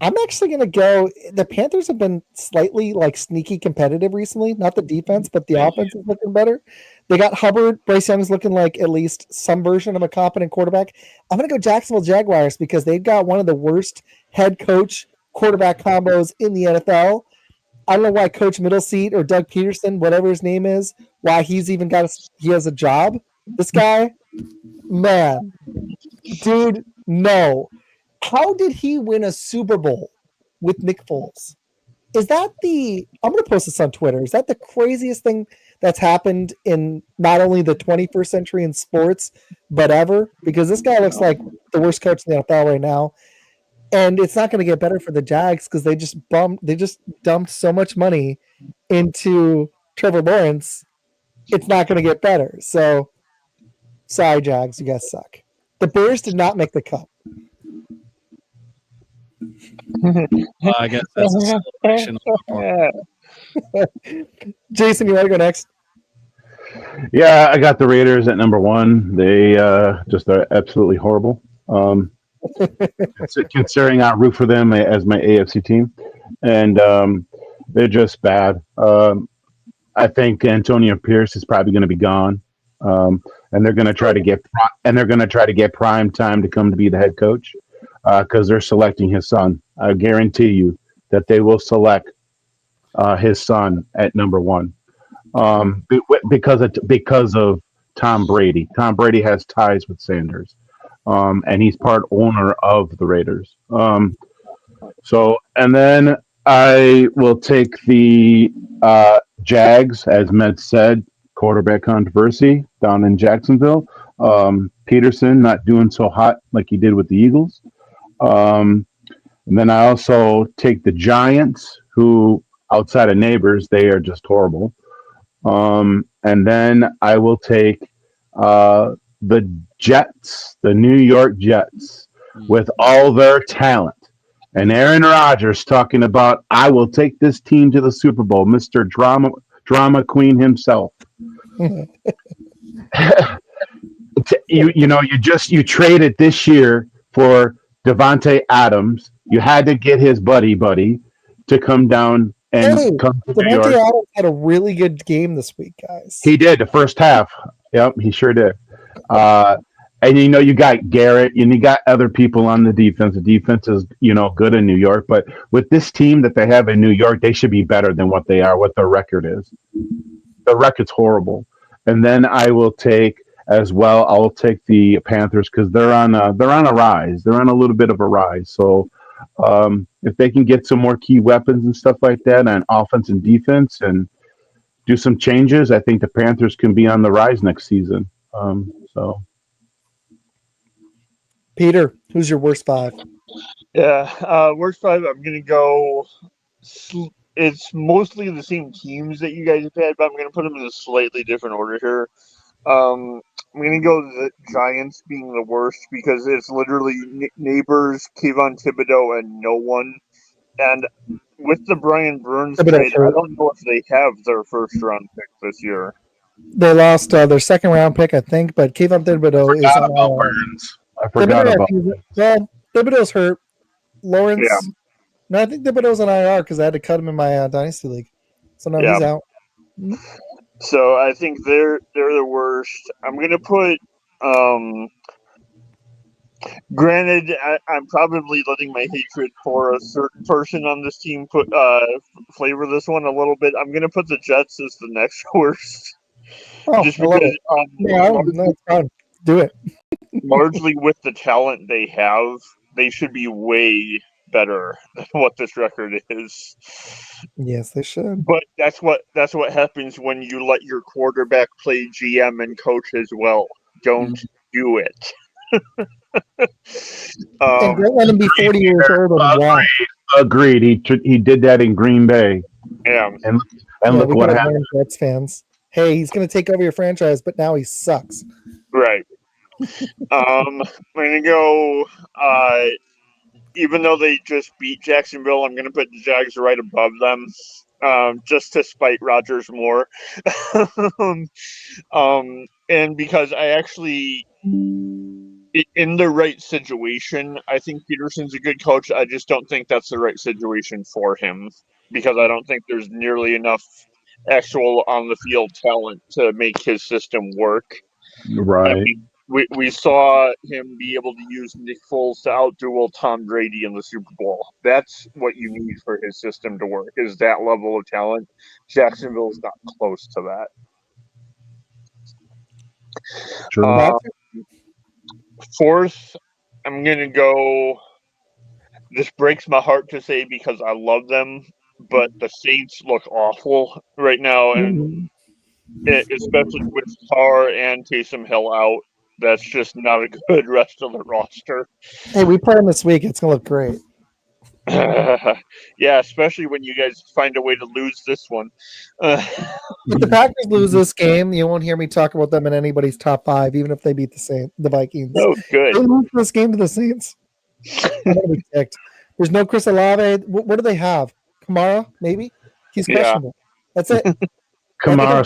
I'm actually going to go – the Panthers have been slightly sneaky competitive recently. Not the defense, but the offense is looking better. They got Hubbard. Bryce Young's looking like at least some version of a competent quarterback. I'm going to go Jacksonville Jaguars because they've got one of the worst head coach quarterback combos in the NFL. I don't know why Coach Middleseat or Doug Peterson, whatever his name is, why he's even he has a job. This guy, man, dude, no. How did he win a Super Bowl with Nick Foles? I'm going to post this on Twitter. Is that the craziest thing that's happened in not only the 21st century in sports, but ever? Because this guy looks like the worst coach in the NFL right now. And it's not going to get better for the Jags because they just dumped so much money into Trevor Lawrence. It's not going to get better. So, sorry, Jags, you guys suck. The Bears did not make the cut. I guess that's a celebration. Jason, you want to go next? Yeah, I got the Raiders at number 1. They just are absolutely horrible. Considering I root for them as my AFC team, and they're just bad. I think Antonio Pierce is probably going to be gone, and they're going to try to get prime time to come to be the head coach because they're selecting his son. I guarantee you that they will select his son at number 1 because of Tom Brady. Tom Brady has ties with Sanders. And he's part owner of the Raiders. And then I will take the Jags, as Med said, quarterback controversy down in Jacksonville. Peterson not doing so hot like he did with the Eagles. And then I also take the Giants, who outside of neighbors, they are just horrible. And then I will take the Jets, the New York Jets, with all their talent. And Aaron Rodgers talking about, I will take this team to the Super Bowl, Mr. Drama Queen himself. You traded this year for Devontae Adams. You had to get his buddy to come down and come to New York. Devontae Adams had a really good game this week, guys. He did the first half. Yep, he sure did. And you got Garrett, and you got other people on the defense. The defense is good in New York, but with this team that they have in New York, they should be better than what they are. What their record is, the record's horrible. And then I will take as well. I will take the Panthers because they're on a rise. They're on a little bit of a rise. So if they can get some more key weapons and stuff like that on offense and defense, and do some changes, I think the Panthers can be on the rise next season. So. Peter, who's your worst five? Yeah, worst five. I'm gonna go. It's mostly the same teams that you guys have had, but I'm gonna put them in a slightly different order here. I'm gonna go the Giants being the worst because it's literally Neighbors, Kayvon Thibodeau, and no one. And with the Brian Burns trade, I don't know if they have their first round pick this year. They lost their second round pick, I think, but Kayvon Thibodeau is on Burns. I forgot about. Well, Thibodeau's hurt. Lawrence. Yeah. No, I think Thibodeau's on IR because I had to cut him in my Dynasty League. So no, he's out. So I think they're the worst. I'm gonna put. Granted, I'm probably letting my hatred for a certain person on this team flavor this one a little bit. I'm gonna put the Jets as the next worst. Oh, just because no, it's fine. Do it. Largely with the talent they have, they should be way better than what this record is. Yes, they should. But that's what happens when you let your quarterback play GM and coach as well. Don't do it. And don't let him be 40 years old and walk. Agreed. He did that in Green Bay. Yeah. And look what happened. Jets fans. Hey, he's going to take over your franchise, but now he sucks. Right. I'm going to go, even though they just beat Jacksonville, I'm going to put the Jags right above them, just to spite Rodgers more. And because I actually, in the right situation, I think Peterson's a good coach. I just don't think that's the right situation for him because I don't think there's nearly enough actual on-the-field talent to make his system work. Right. I mean, we saw him be able to use Nick Foles to outduel Tom Brady in the Super Bowl. That's what you need for his system to work, is that level of talent. Jacksonville's not close to that. True. Fourth, I'm going to go, this breaks my heart to say because I love them, but the Saints look awful right now, and especially with Carr and Taysom Hill out. That's just not a good rest of the roster. Hey, we play them this week. It's going to look great. Yeah, especially when you guys find a way to lose this one. If the Packers lose this game, you won't hear me talk about them in anybody's top five, even if they beat the Vikings. Oh, good. They lose this game to the Saints. I'm gonna be ticked. There's no Chris Olave. What do they have? Kamara, maybe? He's questionable. Yeah. That's it. Kamara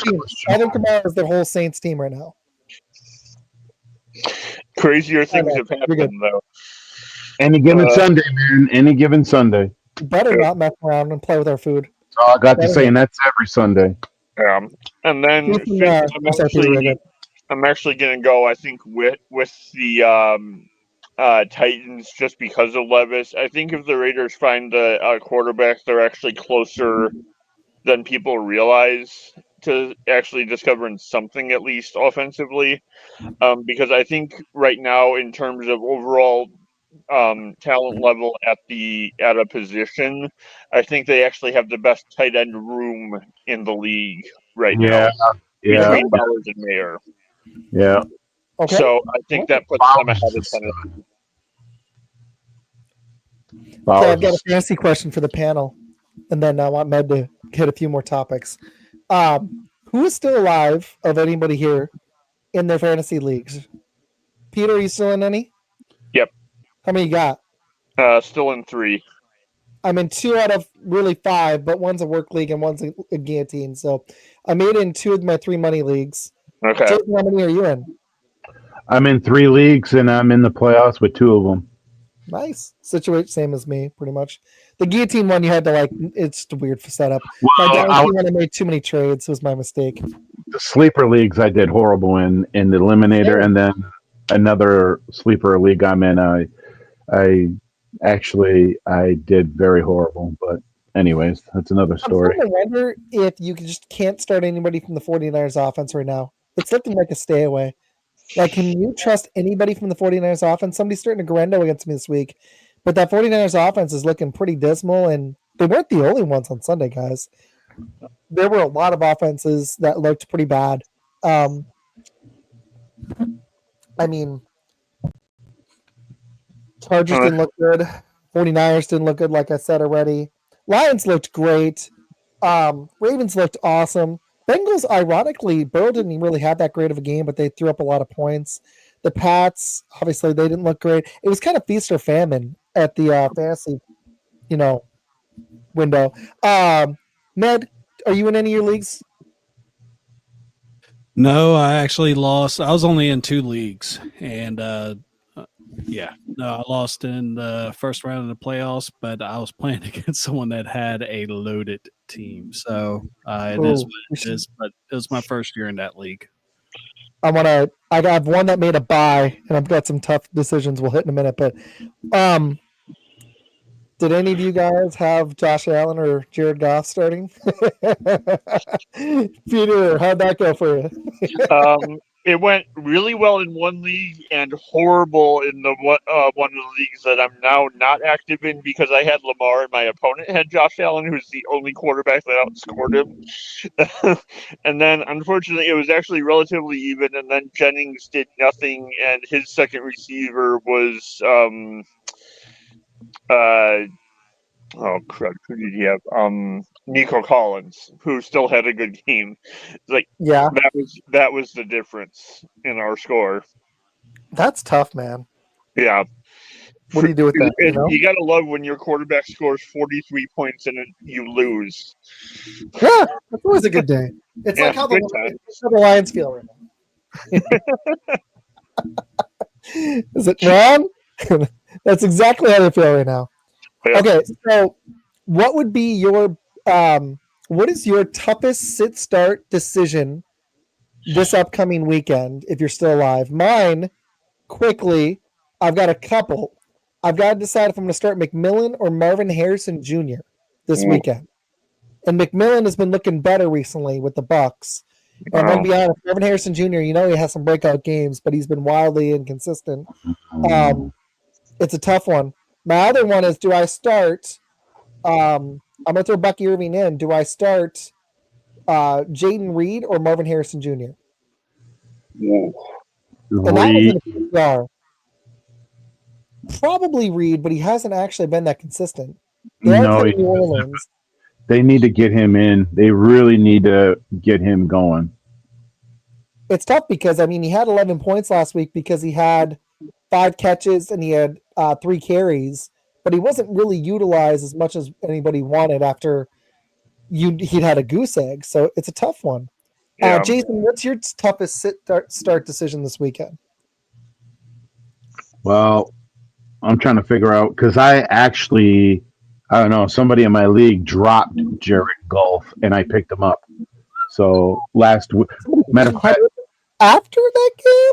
is the whole Saints team right now. Crazier things have happened, though. Any given Sunday, man. Any given Sunday. Better not mess around and play with our food. That's all I got to say, and that's every Sunday. And then I'm actually going to go, I think, with the Titans just because of Levis. I think if the Raiders find a quarterback, they're actually closer than people realize to actually discovering something, at least offensively. Because I think right now, in terms of overall talent level at a position, I think they actually have the best tight end room in the league right now. Between Bowers and Mayer. Yeah. Okay. So I think that puts them ahead of Tennessee. Okay, I've got a fantasy question for the panel, and then I want Med to hit a few more topics. Who is still alive of anybody here in their fantasy leagues? Peter, are you still in any? Yep. How many you got? Still in 3. I'm in 2 out of really 5, but one's a work league and one's a guillotine. So I made it in 2 of my 3 money leagues. Okay. Jason, how many are you in? I'm in 3 leagues, and I'm in the playoffs with 2 of them. Nice. Situation same as me, pretty much. The guillotine one, you had to it's a weird setup. Well, my dynasty one, I made too many trades. It was my mistake. The sleeper leagues I did horrible in the eliminator, and then another sleeper league I'm in. I did very horrible, but anyways, that's another I'm story. starting to wonder if you just can't start anybody from the 49ers offense right now. It's looking like a stay away. Like, can you trust anybody from the 49ers offense? Somebody's starting to Garendo against me this week, but that 49ers offense is looking pretty dismal, and they weren't the only ones on Sunday, guys. There were a lot of offenses that looked pretty bad. I mean, Chargers didn't look good. 49ers didn't look good, like I said already. Lions looked great. Ravens looked awesome. Bengals, ironically, Burrow didn't really have that great of a game, but they threw up a lot of points. The Pats, obviously, they didn't look great. It was kind of feast or famine at the fantasy, window. Ned, are you in any of your leagues? No, I actually lost. I was only in 2 leagues, and I lost in the first round of the playoffs. But I was playing against someone that had a loaded team, so it is what it is. But it was my first year in that league. I have one that made a buy, and I've got some tough decisions we'll hit in a minute. But did any of you guys have Josh Allen or Jared Goff starting? Peter, how'd that go for you? It went really well in one league and horrible in the one of the leagues that I'm now not active in because I had Lamar and my opponent had Josh Allen, who's the only quarterback that outscored him. And then, unfortunately, it was actually relatively even. And then Jennings did nothing, and his second receiver was oh crap, who did he have? Nico Collins, who still had a good game. Like, yeah, that was the difference in our score. That's tough, man. Yeah. What do you do with that? You gotta love when your quarterback scores 43 points and you lose. Yeah, that's always a good day. It's like how the Lions feel right now. Is it wrong? That's exactly how they feel right now. Yeah. Okay, so what would be your what is your toughest sit-start decision this upcoming weekend if you're still alive? Mine, quickly, I've got a couple. I've got to decide if I'm going to start McMillan or Marvin Harrison Jr. this weekend. And McMillan has been looking better recently with the Bucs. And I'm going to be honest, Marvin Harrison Jr., he has some breakout games, but he's been wildly inconsistent. It's a tough one. My other one is, do I start I'm going to throw Bucky Irving in. Do I start Jaden Reed or Marvin Harrison Jr.? And that was in a PPR. Probably Reed, but he hasn't actually been that consistent. They need to get him in. They really need to get him going. It's tough because, he had 11 points last week because he had 5 catches and he had 3 carries, but he wasn't really utilized as much as anybody wanted after he'd had a goose egg. So it's a tough one. Yeah. Jason, what's your toughest start decision this weekend? Well, I'm trying to figure out because I don't know, somebody in my league dropped Jared Goff and I picked him up. So last week, matter of fact, after that game?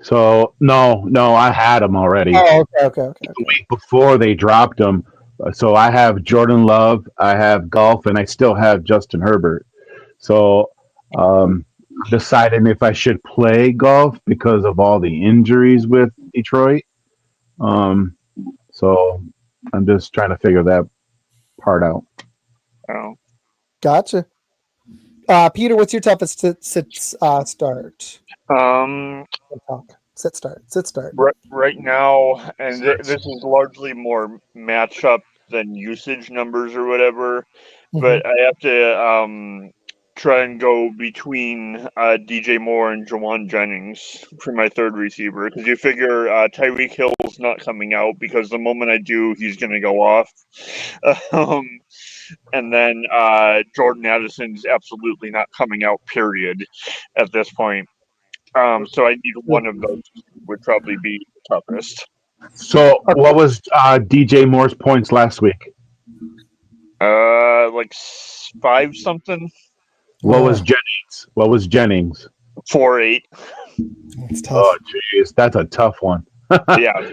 So no, I had him already. Oh, okay. The week before they dropped him. So I have Jordan Love, I have Goff, and I still have Justin Herbert. So deciding if I should play Goff because of all the injuries with Detroit. So I'm just trying to figure that part out. Oh, gotcha. Peter, what's your toughest start? Sit start. Right now, and this is largely more matchup than usage numbers or whatever, but I have to try and go between DJ Moore and Jawan Jennings for my third receiver, because you figure Tyreek Hill's not coming out because the moment I do, he's going to go off. And then Jordan Addison's absolutely not coming out, period, at this point. So I need one of those would probably be the toughest. So what was DJ Moore's points last week? Like 5 something. What was Jennings? 4.8. It's tough. Oh, jeez, that's a tough one. Yeah,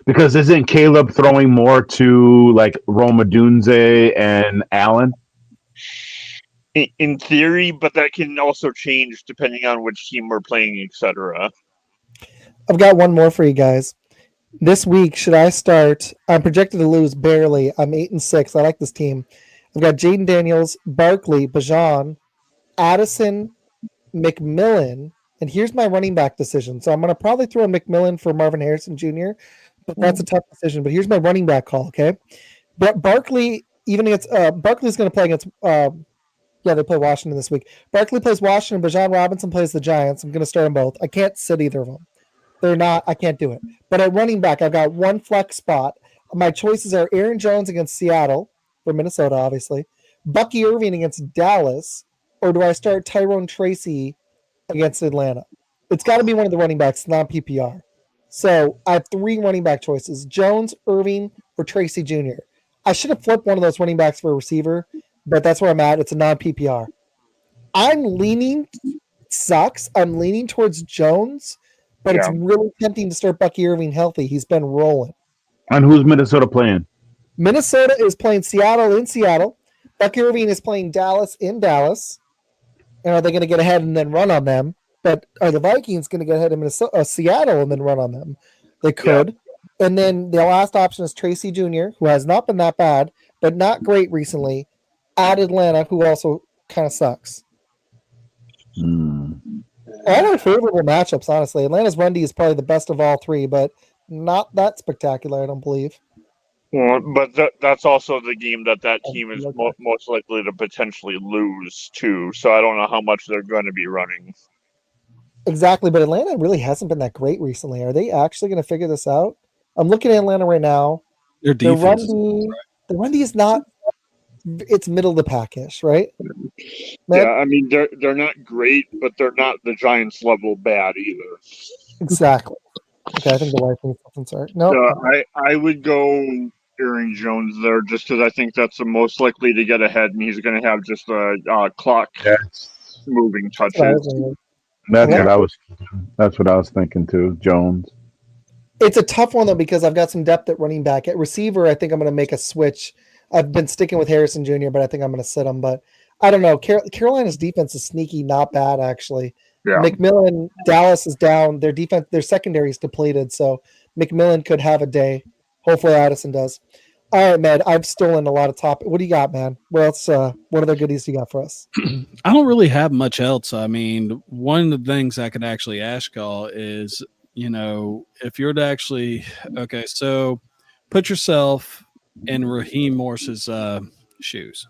Because isn't Caleb throwing more to like Roma Dunze and Allen? in theory, but that can also change depending on which team we're playing, etc. I've got one more for you guys. This week, should I start? I'm projected to lose barely. I'm 8-6. I like this team. I've got Jaden Daniels, Barkley, Bajan, Addison, McMillan, and here's my running back decision. So I'm going to probably throw in McMillan for Marvin Harrison Jr., but that's a tough decision. But here's my running back call. Okay, but Barkley, even against Barkley's going to play against. They play Washington this week. Barkley plays Washington. Bajan Robinson plays the Giants. I'm going to start them both. I can't sit either of them. They're not. I can't do it. But at running back, I've got one flex spot. My choices are Aaron Jones against Seattle for Minnesota, obviously. Bucky Irving against Dallas, or do I start Tyrone Tracy against Atlanta? It's got to be one of the running backs, non PPR. So I have 3 running back choices: Jones, Irving, or Tracy Jr. I should have flipped one of those running backs for a receiver, but that's where I'm at. It's a non PPR. I'm leaning towards Jones, but it's really tempting to start Bucky Irving healthy. He's been rolling. And who's Minnesota playing? Minnesota is playing Seattle in Seattle. Bucky Irving is playing Dallas in Dallas. And are they going to get ahead and then run on them? But are the Vikings going to get ahead of Seattle and then run on them? They could. Yeah. And then the last option is Tracy Jr., who has not been that bad, but not great recently, at Atlanta, who also kind of sucks. I don't have favorable matchups, honestly. Atlanta's run D is probably the best of all 3, but not that spectacular, I don't believe. Well, but that's also the game that team is most likely to potentially lose, too. So I don't know how much they're going to be running. Exactly, but Atlanta really hasn't been that great recently. Are they actually going to figure this out? I'm looking at Atlanta right now. Their defense the run D is not – it's middle of the pack-ish, right? Yeah, I mean, they're not great, but they're not the Giants level bad either. Exactly. Okay, I think the wife needs something. Sorry. No. I would go Aaron Jones there just because I think that's the most likely to get ahead, and he's going to have just a clock moving touches. That's what I was thinking too, Jones. It's a tough one though because I've got some depth at running back. At receiver, I think I'm going to make a switch. I've been sticking with Harrison Jr., but I think I'm going to sit him. But I don't know. Carolina's defense is sneaky, not bad actually. Yeah. McMillan, Dallas is down. Their defense, their secondary is depleted, so McMillan could have a day. Hopefully, Addison does. All right, man. I've stolen a lot of topic. What do you got, man? What else? What other goodies do you got for us? I don't really have much else. I mean, one of the things I could actually ask y'all is, if you're to actually, okay, so put yourself in Raheem Morris's shoes.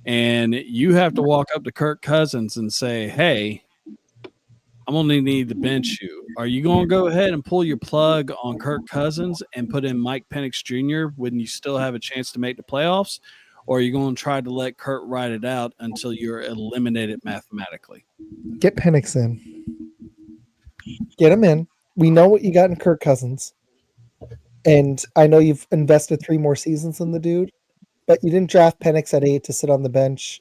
And you have to walk up to Kirk Cousins and say, hey, I'm going to need to bench you. Are you going to go ahead and pull your plug on Kirk Cousins and put in Mike Penix Jr. when you still have a chance to make the playoffs? Or are you going to try to let Kirk ride it out until you're eliminated mathematically? Get Penix in. Get him in. We know what you got in Kirk Cousins. And I know you've invested 3 more seasons in the dude. But you didn't draft Penix at 8 to sit on the bench.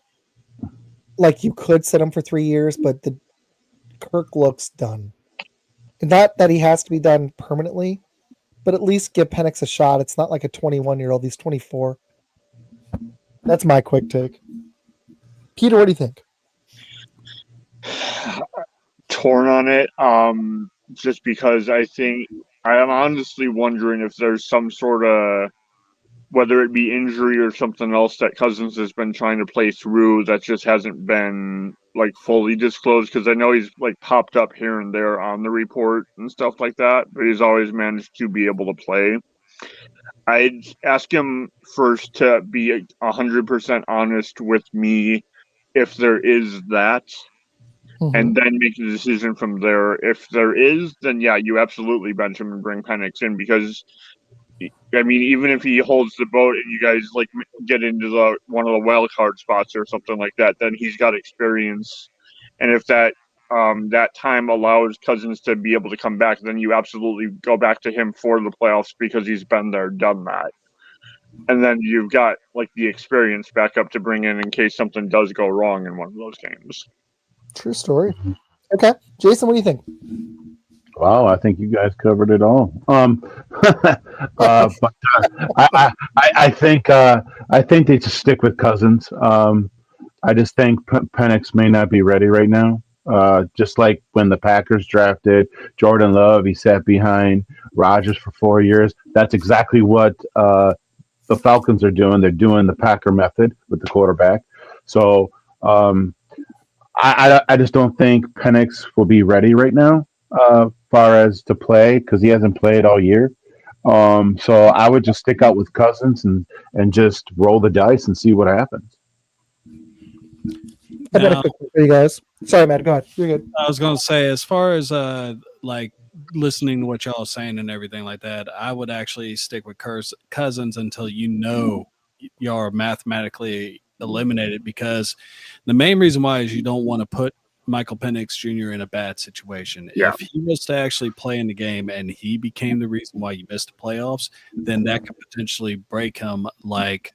Like you could sit him for 3 years, but the Kirk looks done. Not that he has to be done permanently, but at least give Penix a shot. It's not like a 21-year-old. He's 24. That's my quick take. Peter, what do you think? Torn on it. Just because I think I am honestly wondering if there's some sort of, whether it be injury or something else that Cousins has been trying to play through that just hasn't been like fully disclosed, because I know he's like popped up here and there on the report and stuff like that, but he's always managed to be able to play. I'd ask him first to be 100% honest with me if there is that, and then make the decision from there. If there is, then yeah, you absolutely bench him and bring Penix in, because I mean, even if he holds the boat and you guys like get into one of the wild card spots or something like that, then he's got experience. And if that time allows Cousins to be able to come back, then you absolutely go back to him for the playoffs because he's been there, done that. And then you've got like the experience back up to bring in case something does go wrong in one of those games. True story. Okay, Jason, what do you think? Wow, I think you guys covered it all. But I think they just stick with Cousins. I just think Penix may not be ready right now. Just like when the Packers drafted Jordan Love, he sat behind Rodgers for 4 years. That's exactly what the Falcons are doing. They're doing the Packer method with the quarterback. So I just don't think Penix will be ready right now, far as to play because he hasn't played all year. So I would just stick out with Cousins and just roll the dice and see what happens. I got a Now, quick one for you guys. Sorry, Matt. Go ahead. You're good. I was going to say, as far as like listening to what y'all are saying and everything like that, I would actually stick with Cousins until y'all are mathematically eliminated, because the main reason why is you don't want to put Michael Penix Jr. in a bad situation. Yeah. If he was to actually play in the game and he became the reason why you missed the playoffs, then that could potentially break him like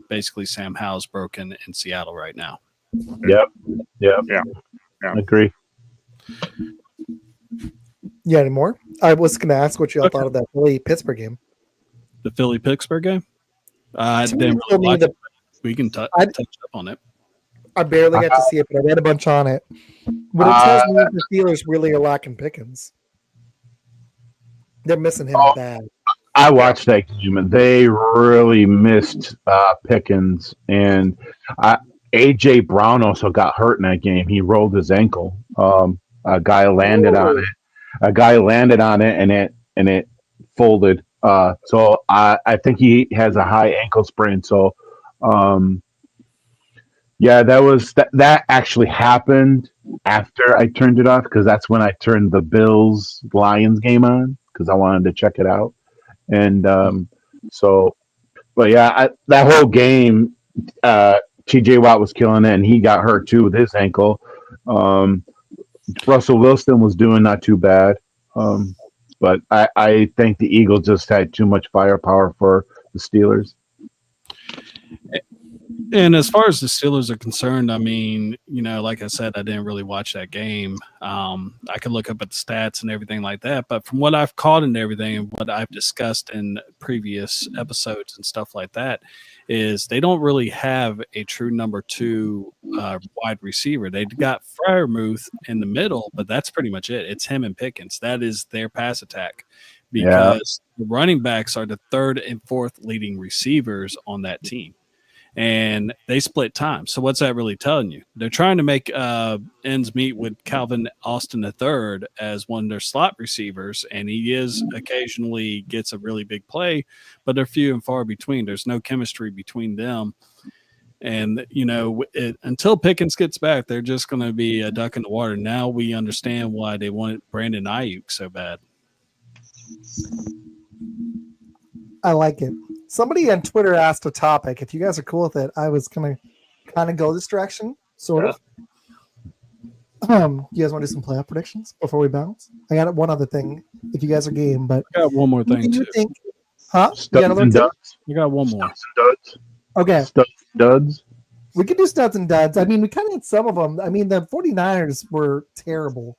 basically Sam Howell's broken in Seattle right now. Yep. Yeah. I agree. Yeah, any more? I was going to ask what you all thought of that Philly Pittsburgh game. The Philly-Pittsburgh game? I To me, didn't still really watch need it. We can touch up on it. I barely got to see it, but I read a bunch on it. But it tells me the Steelers really are lacking Pickens. They're missing him bad. I watched that game and they really missed Pickens, and AJ Brown also got hurt in that game. He rolled his ankle. A guy landed on it. And it folded. So I think he has a high ankle sprain. So yeah, that actually happened after I turned it off, because that's when I turned the Bills Lions game on because I wanted to check it out. And but yeah, that whole game, TJ Watt was killing it, and he got hurt too with his ankle. Russell Wilson was doing not too bad. But I think the Eagles just had too much firepower for the Steelers. And as far as the Steelers are concerned, I mean, like I said, I didn't really watch that game. I could look up at the stats and everything like that. But from what I've caught and everything and what I've discussed in previous episodes and stuff like that, is they don't really have a true number 2 wide receiver. They got Freiermuth in the middle, but that's pretty much it. It's him and Pickens. That is their pass attack, because the running backs are the 3rd and 4th leading receivers on that team. And they split time. So what's that really telling you? They're trying to make ends meet with Calvin Austin III as one of their slot receivers, and he occasionally gets a really big play, but they're few and far between. There's no chemistry between them. And, until Pickens gets back, they're just going to be a duck in the water. Now we understand why they wanted Brandon Ayuk so bad. I like it. Somebody on Twitter asked a topic. If you guys are cool with it, I was going to kind of go this direction, sort of. You guys want to do some playoff predictions before we bounce? I got one other thing, if you guys are game. But I got one more thing, too. Studs and duds. You got one more. Studs and duds. Okay. Studs and duds. We could do studs and duds. I mean, we kind of had some of them. I mean, the 49ers were terrible.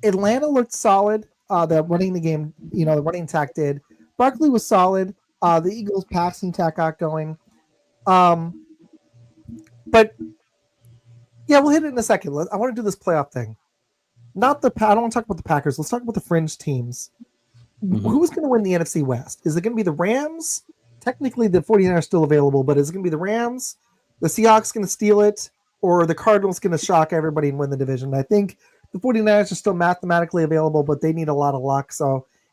Atlanta looked solid. The running the game, the running attack did. Barkley was solid. The Eagles' passing attack got going. But yeah, we'll hit it in a second. I want to do this playoff thing. I don't want to talk about the Packers. Let's talk about the fringe teams. Mm-hmm. Who's going to win the NFC West? Is it going to be the Rams? Technically, the 49ers are still available, but is it going to be the Rams? The Seahawks going to steal it? Or the Cardinals going to shock everybody and win the division? I think the 49ers are still mathematically available, but they need a lot of luck.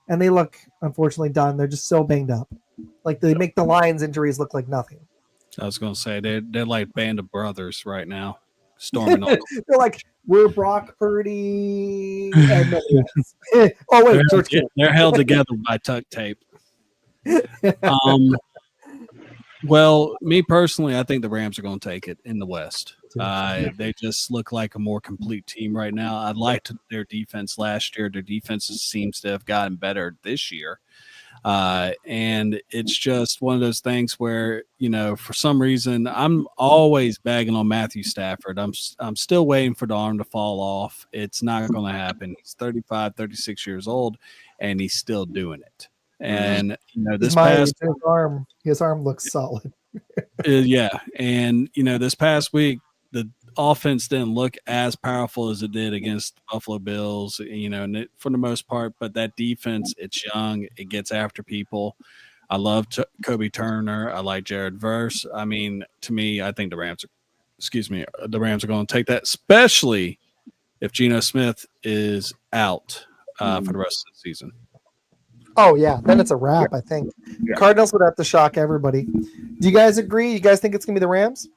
And they look, unfortunately, done. They're just so banged up. Like, they make the Lions injuries look like nothing. I was going to say, they're like Band of Brothers right now, storming on. They're like, we're Brock Purdy. And oh, wait, George Kittle. They're held together by tuck tape. Well, me personally, I think the Rams are going to take it in the West. They just look like a more complete team right now. I liked their defense last year. Their defense seems to have gotten better this year. And it's just one of those things where, for some reason, I'm always bagging on Matthew Stafford. I'm still waiting for the arm to fall off. It's not going to happen. He's 35, 36 years old, and he's still doing it. And, this his arm looks solid. Yeah. And, this past week, the offense didn't look as powerful as it did against the Buffalo Bills, for the most part. But that defense, it's young. It gets after people. I love Kobe Turner. I like Jared Verse. I mean, to me, I think the Rams are going to take that, especially if Geno Smith is out for the rest of the season. Oh, yeah. Then it's a wrap, I think. Yeah. Cardinals would have to shock everybody. Do you guys agree? You guys think it's going to be the Rams?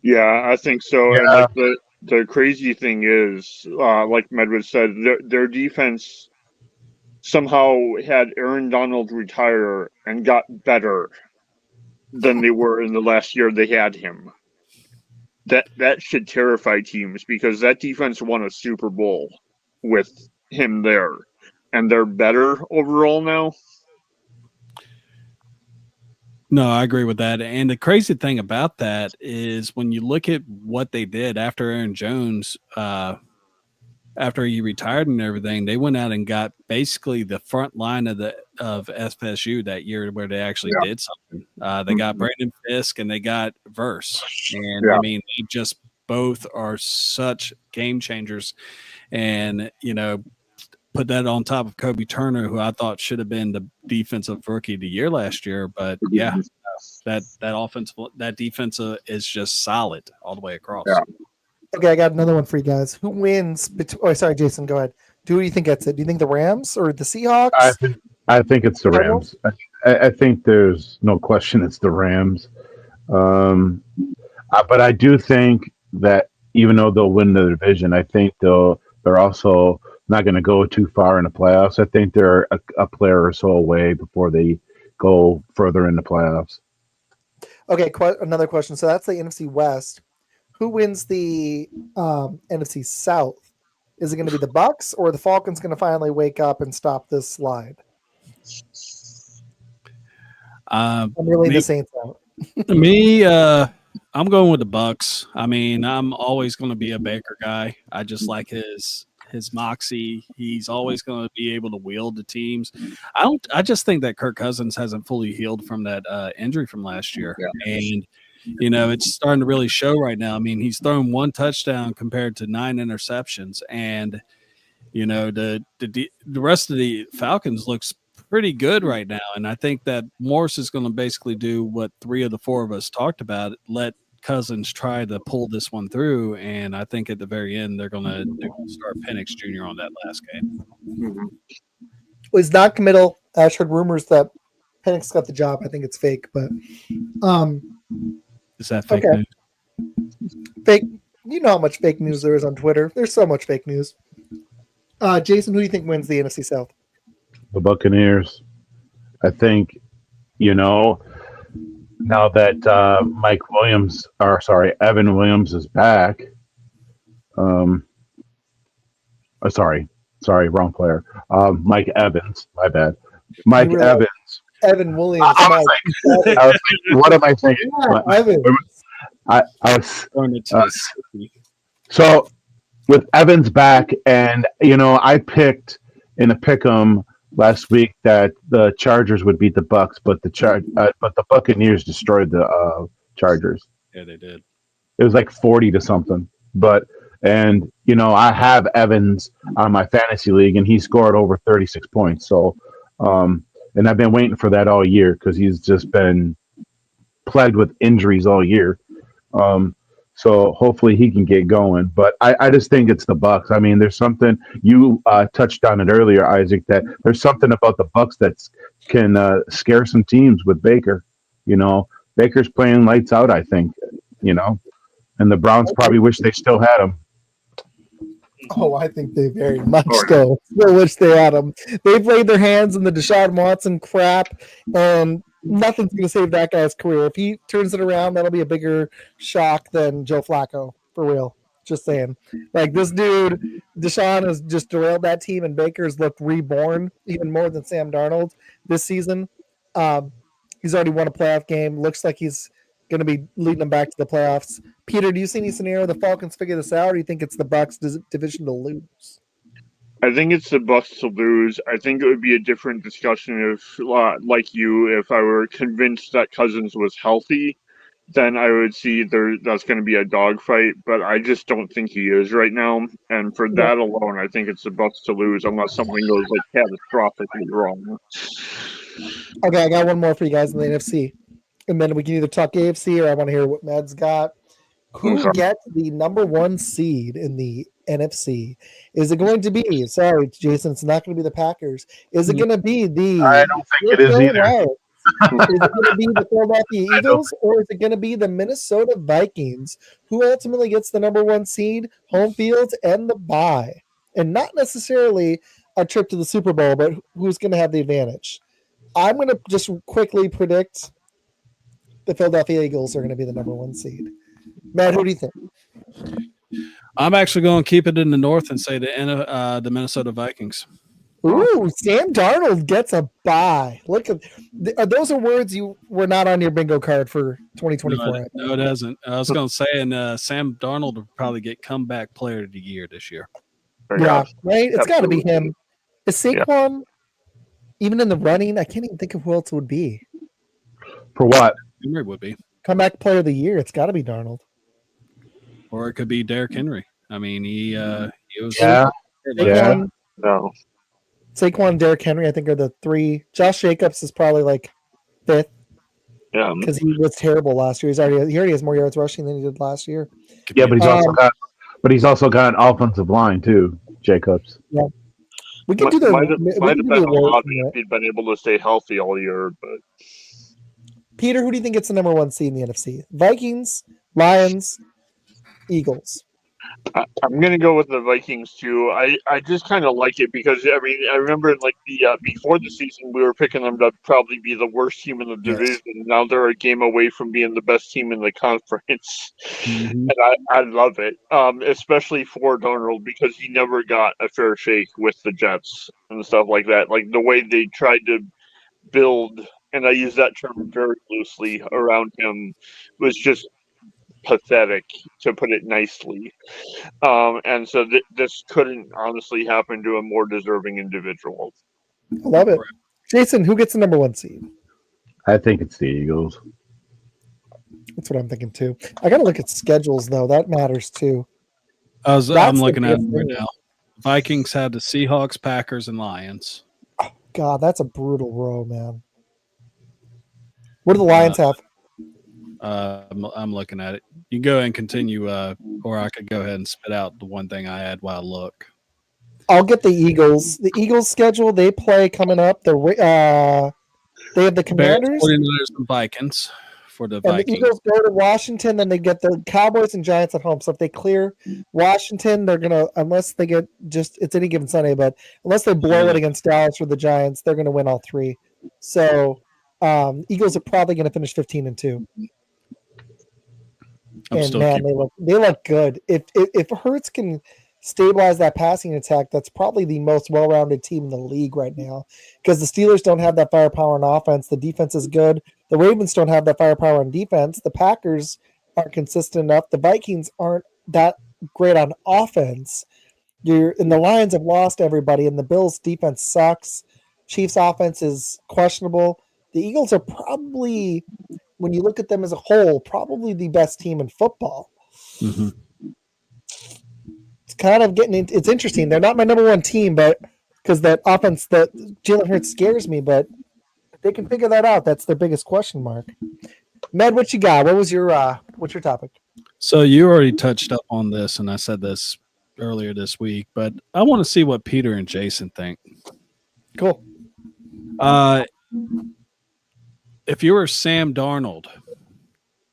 Yeah, I think so. Yeah. And like the crazy thing is, like Medwood said, their defense somehow had Aaron Donald retire and got better than they were in the last year they had him. That should terrify teams because that defense won a Super Bowl with him there. And they're better overall now. No, I agree with that. And the crazy thing about that is when you look at what they did after Aaron Jones, after he retired and everything, they went out and got basically the front line of FSU that year where they actually did something. They got Brandon Fisk and they got Verse. And I mean, they just both are such game changers. And, put that on top of Kobe Turner, who I thought should have been the defensive rookie of the year last year. But that defense is just solid all the way across. Yeah. Okay, I got another one for you guys. Who wins? Sorry, Jason, go ahead. Who do you think gets it? Do you think the Rams or the Seahawks? I think it's the Rams. I think there's no question it's the Rams. But I do think that even though they'll win the division, I think they're also not going to go too far in the playoffs. I think they're a player or so away before they go further in the playoffs. Okay, another question. So that's the NFC West. Who wins the NFC South? Is it going to be the Bucks or the Falcons going to finally wake up and stop this slide? I'm really the Saints out. I'm going with the Bucks. I mean, I'm always going to be a Baker guy. I just like his moxie. He's always going to be able to wield the teams. I just think that Kirk Cousins hasn't fully healed from that injury from last year. Yeah. And it's starting to really show right now. I mean, he's thrown 1 touchdown compared to 9 interceptions, and the rest of the Falcons looks pretty good right now. And I think that Morris is going to basically do what 3 of the 4 of us talked about: let Cousins try to pull this one through. And I think at the very end they're going to start Penix Jr. on that last game. Well, he's not committal. I heard rumors that Penix got the job. I think it's fake, but is that fake news? Fake. You know how much fake news there is on Twitter. There's so much fake news. Jason, who do you think wins the NFC South? The Buccaneers. I think, now that Evan Williams is back. Sorry, wrong player. Mike Evans. My bad. Mike Evans. Evan Williams. I was like, what am I thinking? Yeah, Evans. So with Evans back, and I picked in a pick'em last week that the Chargers would beat the Bucks, but the Buccaneers destroyed the Chargers. Yeah, they did. It was like 40 to something. And I have Evans on my fantasy league, and he scored over 36 points. So, and I've been waiting for that all year because he's just been plagued with injuries all year. So hopefully he can get going. But I just think it's the Bucks. I mean, there's something you touched on it earlier, Isaac, that there's something about the Bucks that can scare some teams with Baker. Baker's playing lights out, I think, and the Browns probably wish they still had him. Oh, I think they very much still wish they had him. They've laid their hands in the Deshaun Watson crap, and nothing's going to save that guy's career. If he turns it around, that'll be a bigger shock than Joe Flacco, for real. Just saying. Like this dude, Deshaun has just derailed that team, and Baker's looked reborn even more than Sam Darnold this season. He's already won a playoff game. Looks like he's going to be leading them back to the playoffs. Peter, do you see any scenario the Falcons figure this out, or do you think it's the Bucs division to lose? I think it's the Bucs to lose. I think it would be a different discussion if, like you, if I were convinced that Cousins was healthy, then I would see that's going to be a dogfight. But I just don't think he is right now, and for that alone, I think it's the Bucs to lose unless something goes like catastrophically wrong. Okay, I got one more for you guys in the NFC, and then we can either talk AFC or I want to hear what Med's got. Who gets the number 1 seed in the NFC? Is it going to be? Sorry, Jason, it's not going to be the Packers. Is it going to be the? I don't think it is either. Is it going to be the Philadelphia Eagles, or is it going to be the Minnesota Vikings, who ultimately gets the number 1 seed, home field, and the bye, and not necessarily a trip to the Super Bowl, but who's going to have the advantage? I'm going to just quickly predict the Philadelphia Eagles are going to be the number 1 seed. Matt, who do you think? I'm actually going to keep it in the North and say the Minnesota Vikings. Ooh, Sam Darnold gets a bye. Look at those are words you were not on your bingo card for 2024. No, it hasn't. I was going to say, and Sam Darnold will probably get comeback player of the year this year. Yeah, right. It's got to be him. Is Saquon even in the running? I can't even think of who else it would be. For what? Henry would be comeback player of the year. It's got to be Darnold. Or it could be Derrick Henry. I mean, he was. Saquon, No. Saquon, Derrick Henry, I think are the 3. Josh Jacobs is probably like 5th. Yeah, because he was terrible last year. He already has more yards rushing than he did last year. Yeah, but he's also got an offensive line too, Jacobs. Yeah, we could do the. Might have been a lot if he'd been able to stay healthy all year. But Peter, who do you think gets the number 1 seed in the NFC? Vikings, Lions, Eagles. I'm gonna go with the Vikings too. I just kind of like it because I mean I remember like the before the season we were picking them to probably be the worst team in the division. Yes. Now they're a game away from being the best team in the conference, and I love it. Especially for Darnold because he never got a fair shake with the Jets and stuff like that. Like the way they tried to build, and I use that term very loosely, around him was just pathetic, to put it nicely. And so this couldn't honestly happen to a more deserving individual. I love it. Jason, who gets the number 1 seed? I think it's the Eagles. That's what I'm thinking too. I got to look at schedules though. That matters too. I'm looking at them right now. Vikings had the Seahawks, Packers, and Lions. Oh, God, that's a brutal row, man. What do the Lions have? I'm looking at it. You can go ahead and continue, or I could go ahead and spit out the one thing I had while I look. I'll get the Eagles. The Eagles schedule, they play coming up. They have the Commanders. Bears, 49ers, and Vikings for the Vikings. The Eagles go to Washington, then they get the Cowboys and Giants at home. So if they clear Washington, they're going to, unless they get it's any given Sunday, but unless they blow it against Dallas or the Giants, they're going to win all 3. So Eagles are probably going to finish 15-2. And man, they look good. If Hurts can stabilize that passing attack, that's probably the most well-rounded team in the league right now. Because the Steelers don't have that firepower on offense. The defense is good. The Ravens don't have that firepower on defense. The Packers aren't consistent enough. The Vikings aren't that great on offense. And the Lions have lost everybody, and the Bills' defense sucks. Chiefs' offense is questionable. The Eagles are probably, when you look at them as a whole, probably the best team in football. Mm-hmm. It's kind of it's interesting. They're not my number 1 team, but because that offense, that Jalen Hurts scares me, but if they can figure that out, that's their biggest question mark. Med, what you got? What's your topic? So you already touched up on this, and I said this earlier this week, but I want to see what Peter and Jason think. Cool. If you were Sam Darnold,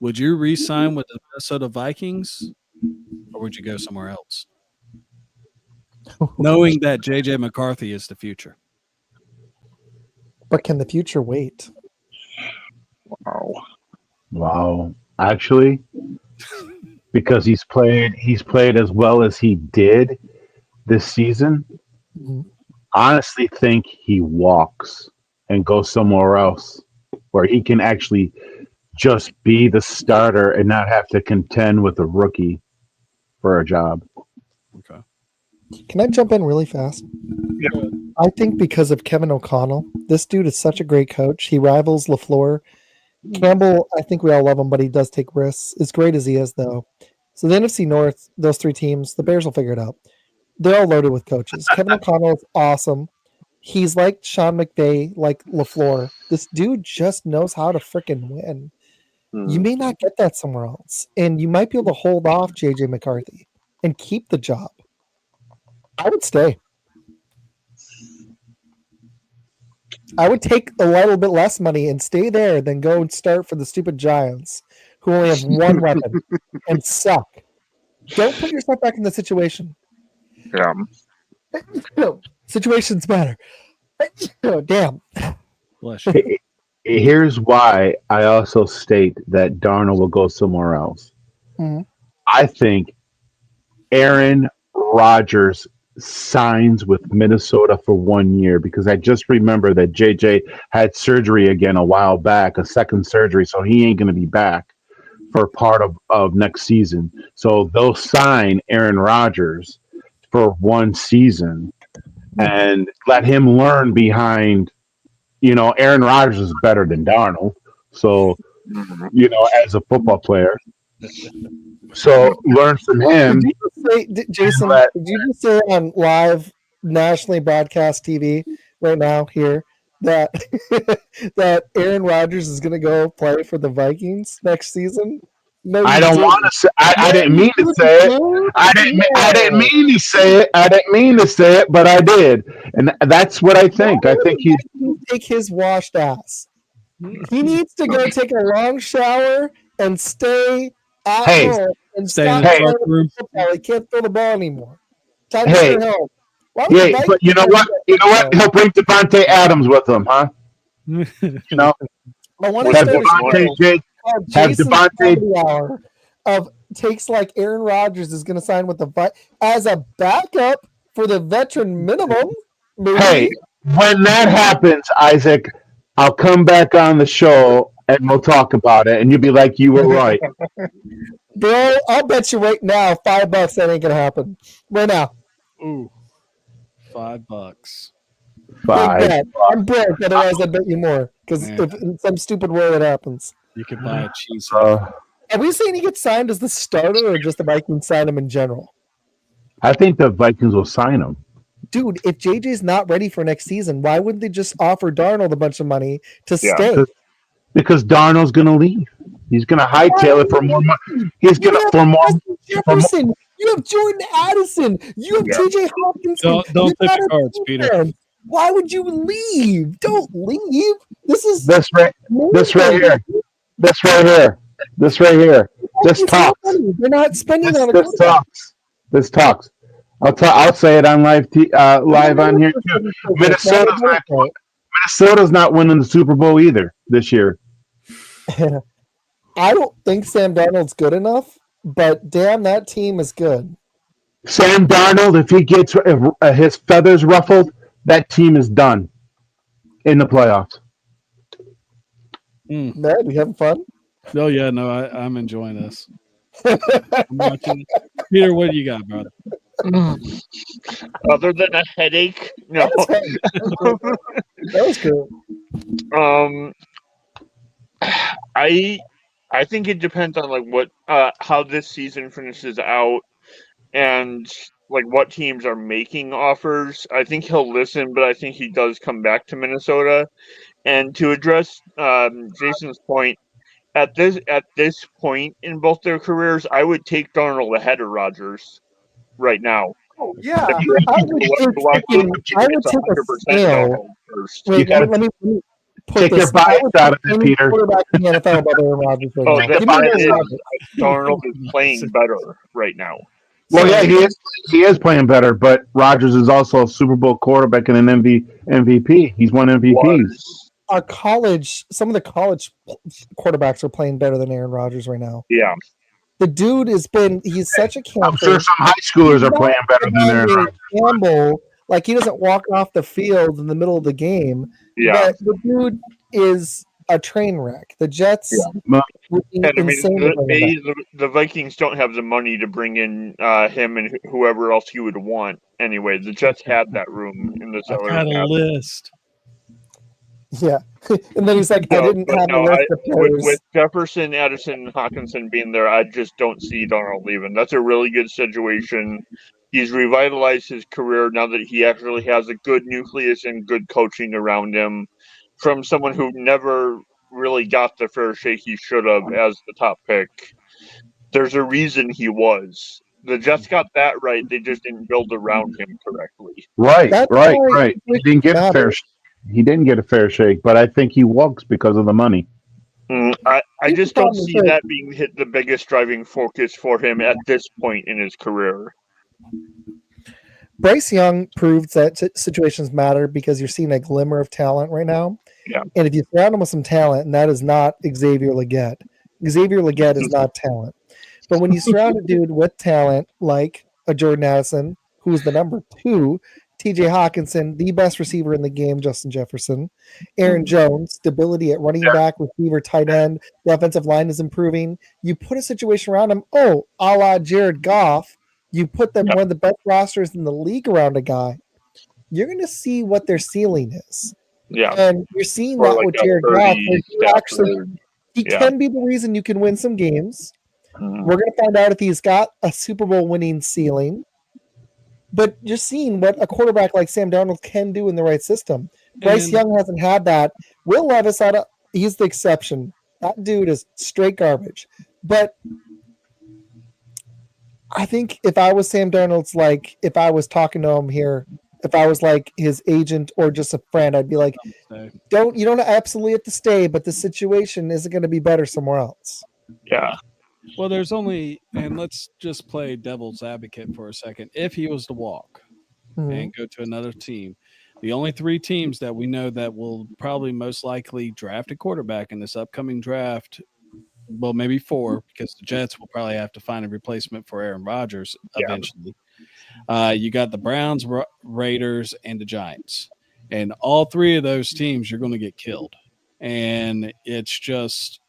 would you re-sign with the Minnesota Vikings, or would you go somewhere else? Knowing that J.J. McCarthy is the future. But can the future wait? Wow. Wow. Actually, because he's played as well as he did this season. Mhm. Honestly, think he walks and goes somewhere else where he can actually just be the starter and not have to contend with a rookie for a job. Okay. Can I jump in really fast? Yeah. I think because of Kevin O'Connell, this dude is such a great coach. He rivals LaFleur. Campbell, I think we all love him, but he does take risks. As great as he is, though. So the NFC North, those three teams, the Bears will figure it out. They're all loaded with coaches. Kevin O'Connell is awesome. He's like Sean McVay, like LaFleur. This dude just knows how to freaking win. You may not get that somewhere else. And you might be able to hold off JJ McCarthy and keep the job. I would stay. I would take a little bit less money and stay there than go and start for the stupid Giants who only have one weapon and suck. Don't put yourself back in the situation. Yeah. No, situations matter. Oh, damn. Bless you. Here's why I also state that Darnold will go somewhere else. Mhm. I think Aaron Rodgers signs with Minnesota for 1 year because I just remember that JJ had surgery again a while back, a second surgery, so he ain't going to be back for part of next season. So they'll sign Aaron Rodgers for 1 season and let him learn behind, Aaron Rodgers is better than Darnold. So, as a football player. So learn from him. Did you just say, Jason, did you just say on live nationally broadcast TV right now here that that Aaron Rodgers is going to go play for the Vikings next season? No, I you don't didn't. want to say. I didn't mean to say it. I didn't mean to say it. I didn't mean to say it, but I did, and that's what I think. I think he's take his washed ass. He needs to go take a long shower and stay at home and Stay in stop the playing truck with room. football. He can't throw the ball anymore. Time to Hey. stay home. Why would the yeah. Vikings But you know what? do that? He'll bring Devontae Adams with him, huh? I want to Have start a Devontae show called have Jason's Devontae. Comedy Hour of takes like Aaron Rodgers is going to sign with the as a backup for the veteran minimum. Maybe. Hey, when that happens, Isaac, I'll come back on the show and we'll talk about it, and you'll be like, you were right. Bro, I'll bet you right now $5 that ain't gonna happen. Right now. Ooh, $5. Big Five. bet. I'm broke, otherwise I'd bet you more. Because Yeah. if in some stupid way it happens. You could buy a cheese. Are we saying he gets signed as the starter or just the Vikings sign him in general? I think the Vikings will sign him. Dude, if JJ's not ready for next season, why wouldn't they just offer Darnold a bunch of money to stay? Because Darnold's going to leave. He's going to hightail it for more money. He's going to for more. Jefferson, you have Jordan Addison, you have TJ Hopkins. Don't take the cards, Peter. Why would you leave? Don't leave. This right here. This right here. This talks. They're not spending on This talks. I'll say it on live on here too. Minnesota's not winning the Super Bowl either this year. I don't think Sam Darnold's good enough, but damn, that team is good. Sam Darnold, if he gets his feathers ruffled, that team is done in the playoffs. Matt, you having fun? Oh yeah, no, I'm enjoying this. I'm watching. Peter, what do you got, brother? Other than a headache, no. That was cool. I think it depends on like what how this season finishes out and like what teams are making offers. I think he'll listen, but I think he does come back to Minnesota. And to address Jason's point, at this point in both their careers, I would take Darnold ahead of Rodgers right now. Oh, yeah, I would take a scale. Wait, let me put take this. your bias out of it, Peter. Quarterback in the NFL above Aaron Rodgers right now. Give me Aaron Rodgers. Darnold is playing better right now. Well, yeah, he is playing better, but Rodgers is also a Super Bowl quarterback and an MVP. He's won MVPs. Some of the college quarterbacks are playing better than Aaron Rodgers right now. Yeah. The dude he's such a camper. I'm sure some high schoolers are playing better than Aaron Rodgers. Campbell, like he doesn't walk off the field in the middle of the game. Yeah. But the dude is a train wreck. The Jets would be And I insane. mean, the Vikings don't have the money to bring in him and whoever else you would want. Anyway, the Jets had that room in the salary I've got a cap. list. Yeah, and then he's like, I didn't have a list of players. With Jefferson, Addison, and Hawkinson being there, I just don't see Darnold leaving. That's a really good situation. He's revitalized his career now that he actually has a good nucleus and good coaching around him from someone who never really got the fair shake he should have as the top pick. There's a reason he was. The Jets got that right. They just didn't build around him correctly. Right. He didn't get a fair shake. He didn't get a fair shake, but I think he walks because of the money. I just don't see that being the biggest driving focus for him at this point in his career. Bryce Young proves that situations matter because you're seeing a glimmer of talent right now. Yeah. And if you surround him with some talent, and that is not Xavier Legette. Xavier Legette is not talent. But when you surround a dude with talent like a Jordan Addison, who's the number 2, TJ Hawkinson, the best receiver in the game, Justin Jefferson, Aaron Jones, stability at running back, receiver, tight end, the offensive line is improving. You put a situation around him, a la Jared Goff, you put them one of the best rosters in the league around a guy, you're going to see what their ceiling is. Yeah. And you're seeing that with Jared Goff. He can be the reason you can win some games. We're going to find out if he's got a Super Bowl winning ceiling. But just seeing what a quarterback like Sam Darnold can do in the right system. Bryce Young hasn't had that. Will Levis, he's the exception. That dude is straight garbage. But I think if I was Sam Darnold's, like, if I was talking to him here, if I was like his agent or just a friend, I'd be like, you don't absolutely have to stay, but the situation isn't going to be better somewhere else. Yeah. Well, and let's just play devil's advocate for a second. If he was to walk and go to another team, the only 3 teams that we know that will probably most likely draft a quarterback in this upcoming draft, well, maybe 4, because the Jets will probably have to find a replacement for Aaron Rodgers eventually. You got the Browns, Raiders, and the Giants. And all 3 of those teams, you're going to get killed. And it's just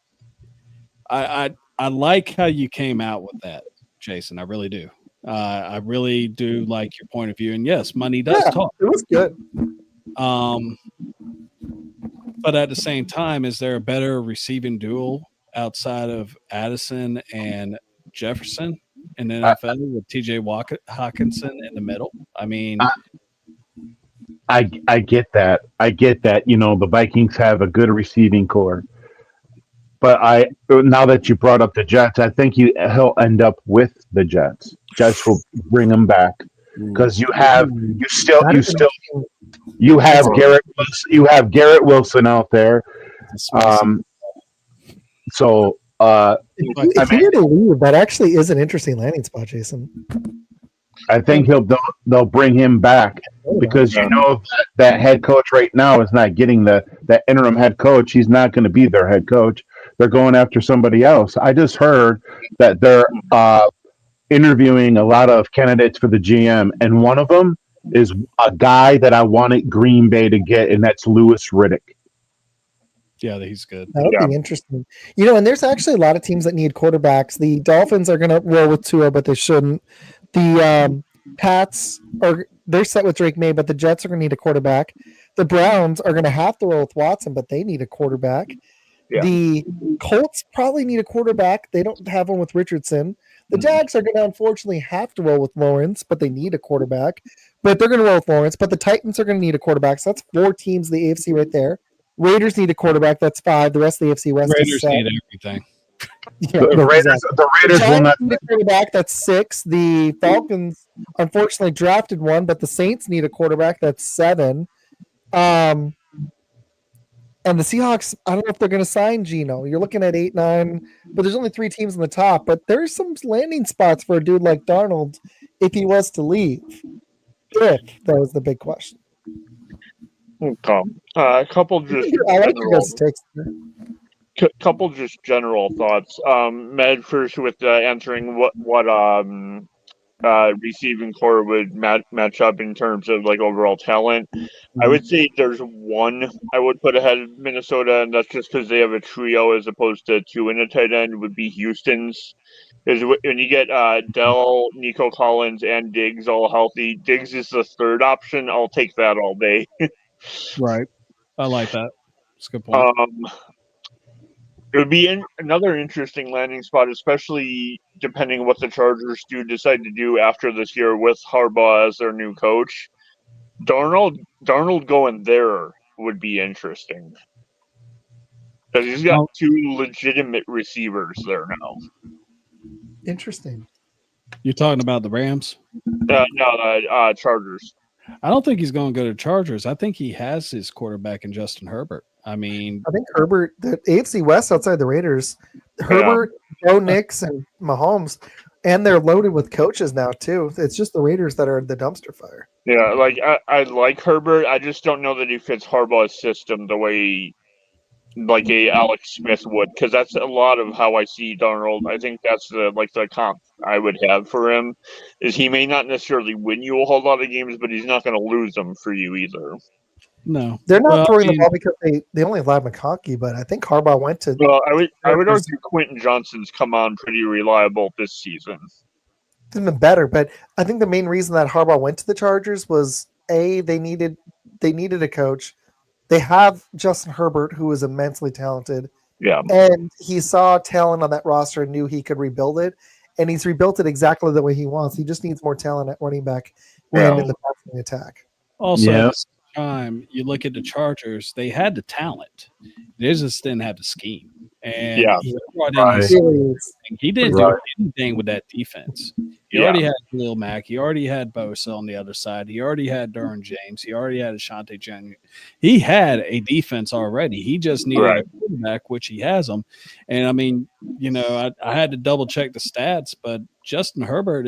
I like how you came out with that, Jason. I really do. I really do like your point of view. And yes, money does talk. It was good. But at the same time, is there a better receiving duel outside of Addison and Jefferson in the NFL with TJ Hawkinson in the middle? I mean, I get that. You know, the Vikings have a good receiving core. But now that you brought up the Jets, I think he'll end up with the Jets. Jets will bring him back because you have Garrett Wilson out there. If he were to leave, that actually is an interesting landing spot, Jason. I think they'll bring him back because you know that head coach right now is not getting that interim head coach. He's not going to be their head coach. They're going after somebody else. I just heard that they're interviewing a lot of candidates for the GM, and one of them is a guy that I wanted Green Bay to get, and that's Louis Riddick. Yeah, he's good. That would be interesting. You know, and there's actually a lot of teams that need quarterbacks. The Dolphins are going to roll with Tua, but they shouldn't. The Pats they're set with Drake May, but the Jets are going to need a quarterback. The Browns are going to have to roll with Watson, but they need a quarterback. Yeah. The Colts probably need a quarterback. They don't have one with Richardson. The Jags are going to unfortunately have to roll with Lawrence, but they need a quarterback. But they're going to roll with Lawrence. But the Titans are going to need a quarterback. So that's 4 teams in the AFC right there. Raiders need a quarterback. That's 5. The rest of the AFC West Raiders is 7. need everything. Yeah, the Raiders will not need a quarterback. That's 6. The Falcons unfortunately drafted one, but the Saints need a quarterback. That's 7. And the Seahawks, I don't know if they're going to sign Geno. You're looking at 8, 9, but there's only 3 teams in the top. But there's some landing spots for a dude like Darnold if he was to leave. If that was the big question. Okay. A couple just. I like your guys' takes there. Couple just general thoughts. Med first with answering what receiving core would match up in terms of like overall talent. I would say there's one I would put ahead of Minnesota, and that's just because they have a trio as opposed to two in a tight end. Would be Houston's. Is when you get Dell, Nico Collins, and Diggs all healthy. Diggs is the third option. I'll take that all day. Right. I like that. That's a good point. It would be another interesting landing spot, especially depending on what the Chargers do decide to do after this year with Harbaugh as their new coach. Darnold going there would be interesting because he's got two legitimate receivers there now. Interesting. You're talking about the Rams? No, Chargers. I don't think he's going to go to Chargers. I think he has his quarterback in Justin Herbert. I mean, I think Herbert, the AFC West outside the Raiders, Herbert, Joe Nix, and Mahomes, and they're loaded with coaches now too. It's just the Raiders that are the dumpster fire. Yeah, like I like Herbert. I just don't know that he fits Harbaugh's system the way like a Alex Smith would, because that's a lot of how I see Darnold. I think that's the comp I would have for him. Is he may not necessarily win you a whole lot of games, but he's not going to lose them for you either. No, they're not throwing the ball because they only allowed McConkey, but I think Harbaugh went to. Well, I would argue Quentin Johnson's come on pretty reliable this season. It's been better, but I think the main reason that Harbaugh went to the Chargers was they needed a coach. They have Justin Herbert, who is immensely talented. Yeah, and he saw talent on that roster and knew he could rebuild it, and he's rebuilt it exactly the way he wants. He just needs more talent at running back and in the passing attack. Also, at the same time, you look at the Chargers; they had the talent, they just didn't have the scheme. And he didn't do anything with that defense. He already had Khalil Mack. He already had Bosa on the other side. He already had Derwin James. He already had Ashanti Jr. He had a defense already. He just needed a quarterback, which he has them. And I mean, I had to double check the stats, but Justin Herbert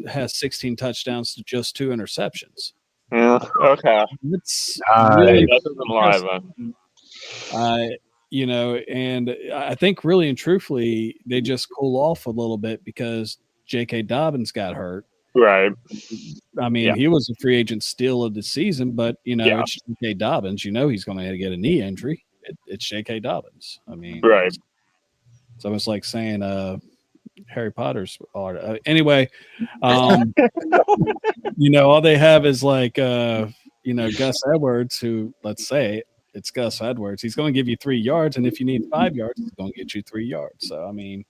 has 16 touchdowns to just 2 interceptions. Yeah. Okay. It's really and I think really and truthfully, they just cool off a little bit because J.K. Dobbins got hurt. Right. I mean, he was a free agent steal of the season, but, it's J.K. Dobbins. He's going to get a knee injury. It's J.K. Dobbins. I mean, right. It's almost like saying Harry Potter's art. Anyway, all they have is like, Gus Edwards, who, let's say, it's Gus Edwards. He's going to give you 3 yards, and if you need 5 yards, he's going to get you 3 yards. So, I mean,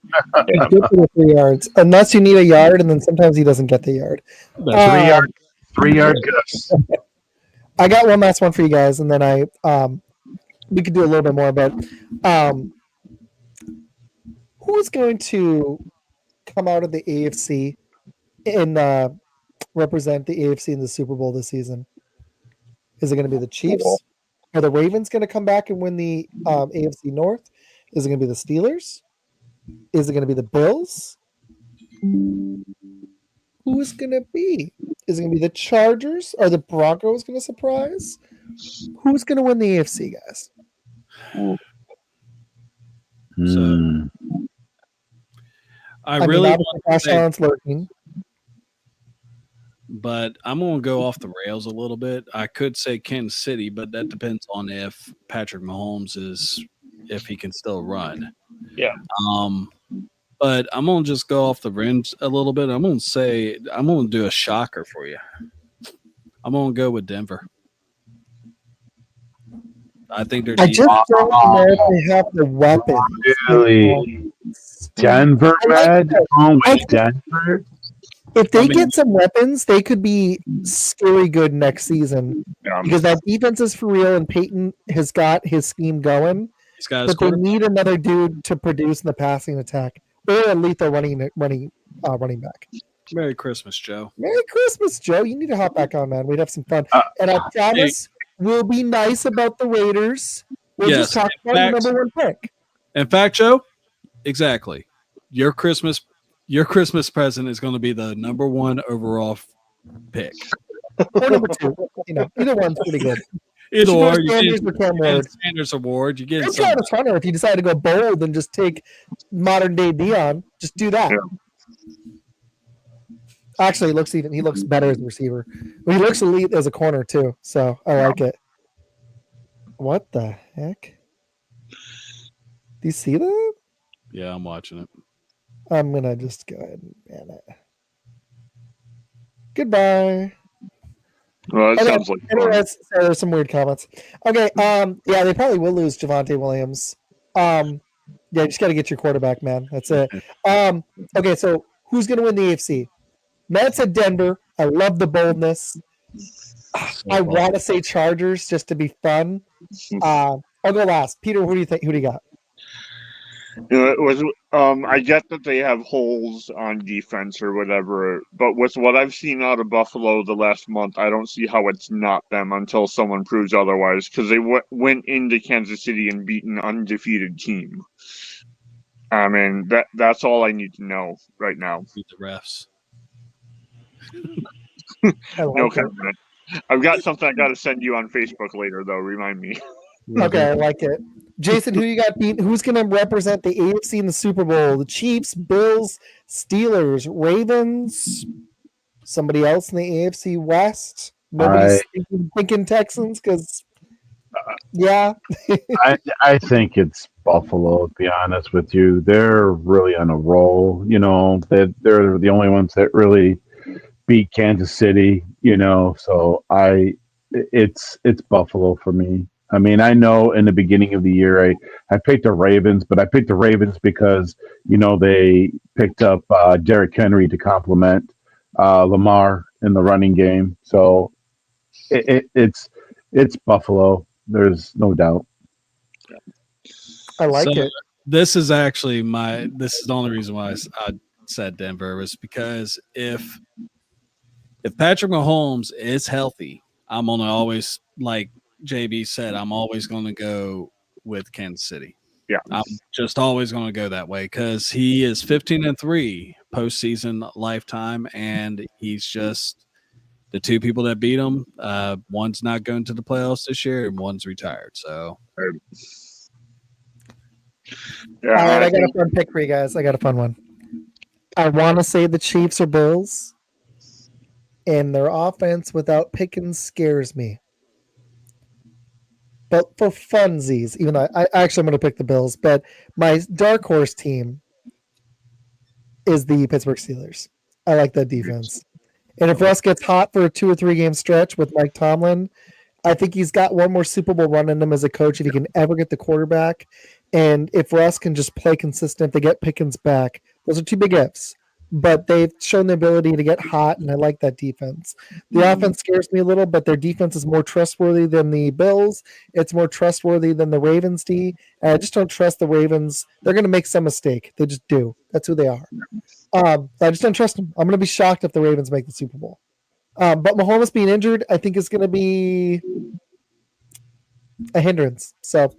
he's good for the 3 yards, unless you need a yard, and then sometimes he doesn't get the yard. 3 yard Gus. I got one last one for you guys, and then we could do a little bit more. But who's going to come out of the AFC and represent the AFC in the Super Bowl this season? Is it going to be the Chiefs? Are the Ravens going to come back and win the AFC North? Is it going to be the Steelers? Is it going to be the Bills? Who is going to be? Is it going to be the Chargers? Are the Broncos going to surprise? Who's going to win the AFC, guys? So, I really want to say, lurking. but I'm going to go off the rails a little bit. I could say Kansas City, but that depends on if Patrick Mahomes if he can still run. Yeah. But I'm going to just go off the rims a little bit. I'm going to do a shocker for you. I'm going to go with Denver. I think they're. I just don't know if they have the weapons. Really? Denver, man? Denver? If they get some weapons, they could be scary good next season. Because that defense is for real, and Peyton has got his scheme going. But they need another dude to produce in the passing attack, or a lethal running back. Merry Christmas, Joe. Merry Christmas, Joe. You need to hop back on, man. We'd have some fun. And I promise we'll be nice about the Raiders. We'll just talk about the number 1 pick. In fact, Joe, exactly. Your Christmas present is going to be the number 1 overall pick. Or number 2. Either one's pretty good. Either should go or, to you Sanders get or Cam Ward. Sanders or Ward. You get Or some. Travis Hunter if you decide to go bold and just take modern day Dion. Just do that. Yeah. Actually, he looks better as a receiver. He looks elite as a corner too. So I like it. What the heck? Do you see that? Yeah, I'm watching it. I'm gonna just go ahead and ban it. Goodbye. Well, that Okay, sounds like fun. anyways, so there's some weird comments. Okay, yeah, they probably will lose Javonte Williams. Yeah, you just got to get your quarterback, man. That's it. Okay, so who's gonna win the AFC? Matt said Denver. I love the boldness. I want to say Chargers just to be fun. I'll go last. Peter, who do you think? Who do you got? It was. I get that they have holes on defense or whatever, but with what I've seen out of Buffalo the last month, I don't see how it's not them until someone proves otherwise. Because they went into Kansas City and beat an undefeated team. I mean, that's all I need to know right now. Beat the refs. No comment. I've got something I got to send you on Facebook later, though. Remind me. Okay, I like it. Jason, who you got beat? Who's going to represent the AFC in the Super Bowl? The Chiefs, Bills, Steelers, Ravens, somebody else in the AFC West? Nobody's thinking Texans because, yeah. I think it's Buffalo, to be honest with you. They're really on a roll. You know, they're the only ones that really beat Kansas City, you know, so it's Buffalo for me. I mean, I know in the beginning of the year I picked the Ravens, but I picked the Ravens because, you know, they picked up Derrick Henry to complement Lamar in the running game. So it's Buffalo. There's no doubt. I like it. This is actually this is the only reason why I said Denver was because if Patrick Mahomes is healthy, I'm going to always, like JB said, I'm always going to go with Kansas City. Yeah. I'm just always going to go that way because he is 15-3 postseason lifetime, and he's just the two people that beat him. One's not going to the playoffs this year, and one's retired. So, yeah, all right, I got a fun pick for you guys. I got a fun one. I want to say the Chiefs or Bills, and their offense without Pickens scares me. But for funsies, even though I'm going to pick the Bills, but my dark horse team is the Pittsburgh Steelers. I like that defense. And if Russ gets hot for a 2 or 3 game stretch with Mike Tomlin, I think he's got one more Super Bowl run in him as a coach if he can ever get the quarterback. And if Russ can just play consistent, they get Pickens back. Those are 2 big ifs. But they've shown the ability to get hot, and I like that defense. The offense scares me a little, but their defense is more trustworthy than the Bills. It's more trustworthy than the Ravens D. And I just don't trust the Ravens. They're going to make some mistake. They just do. That's who they are. I just don't trust them. I'm going to be shocked if the Ravens make the Super Bowl. But Mahomes being injured, I think is going to be a hindrance. So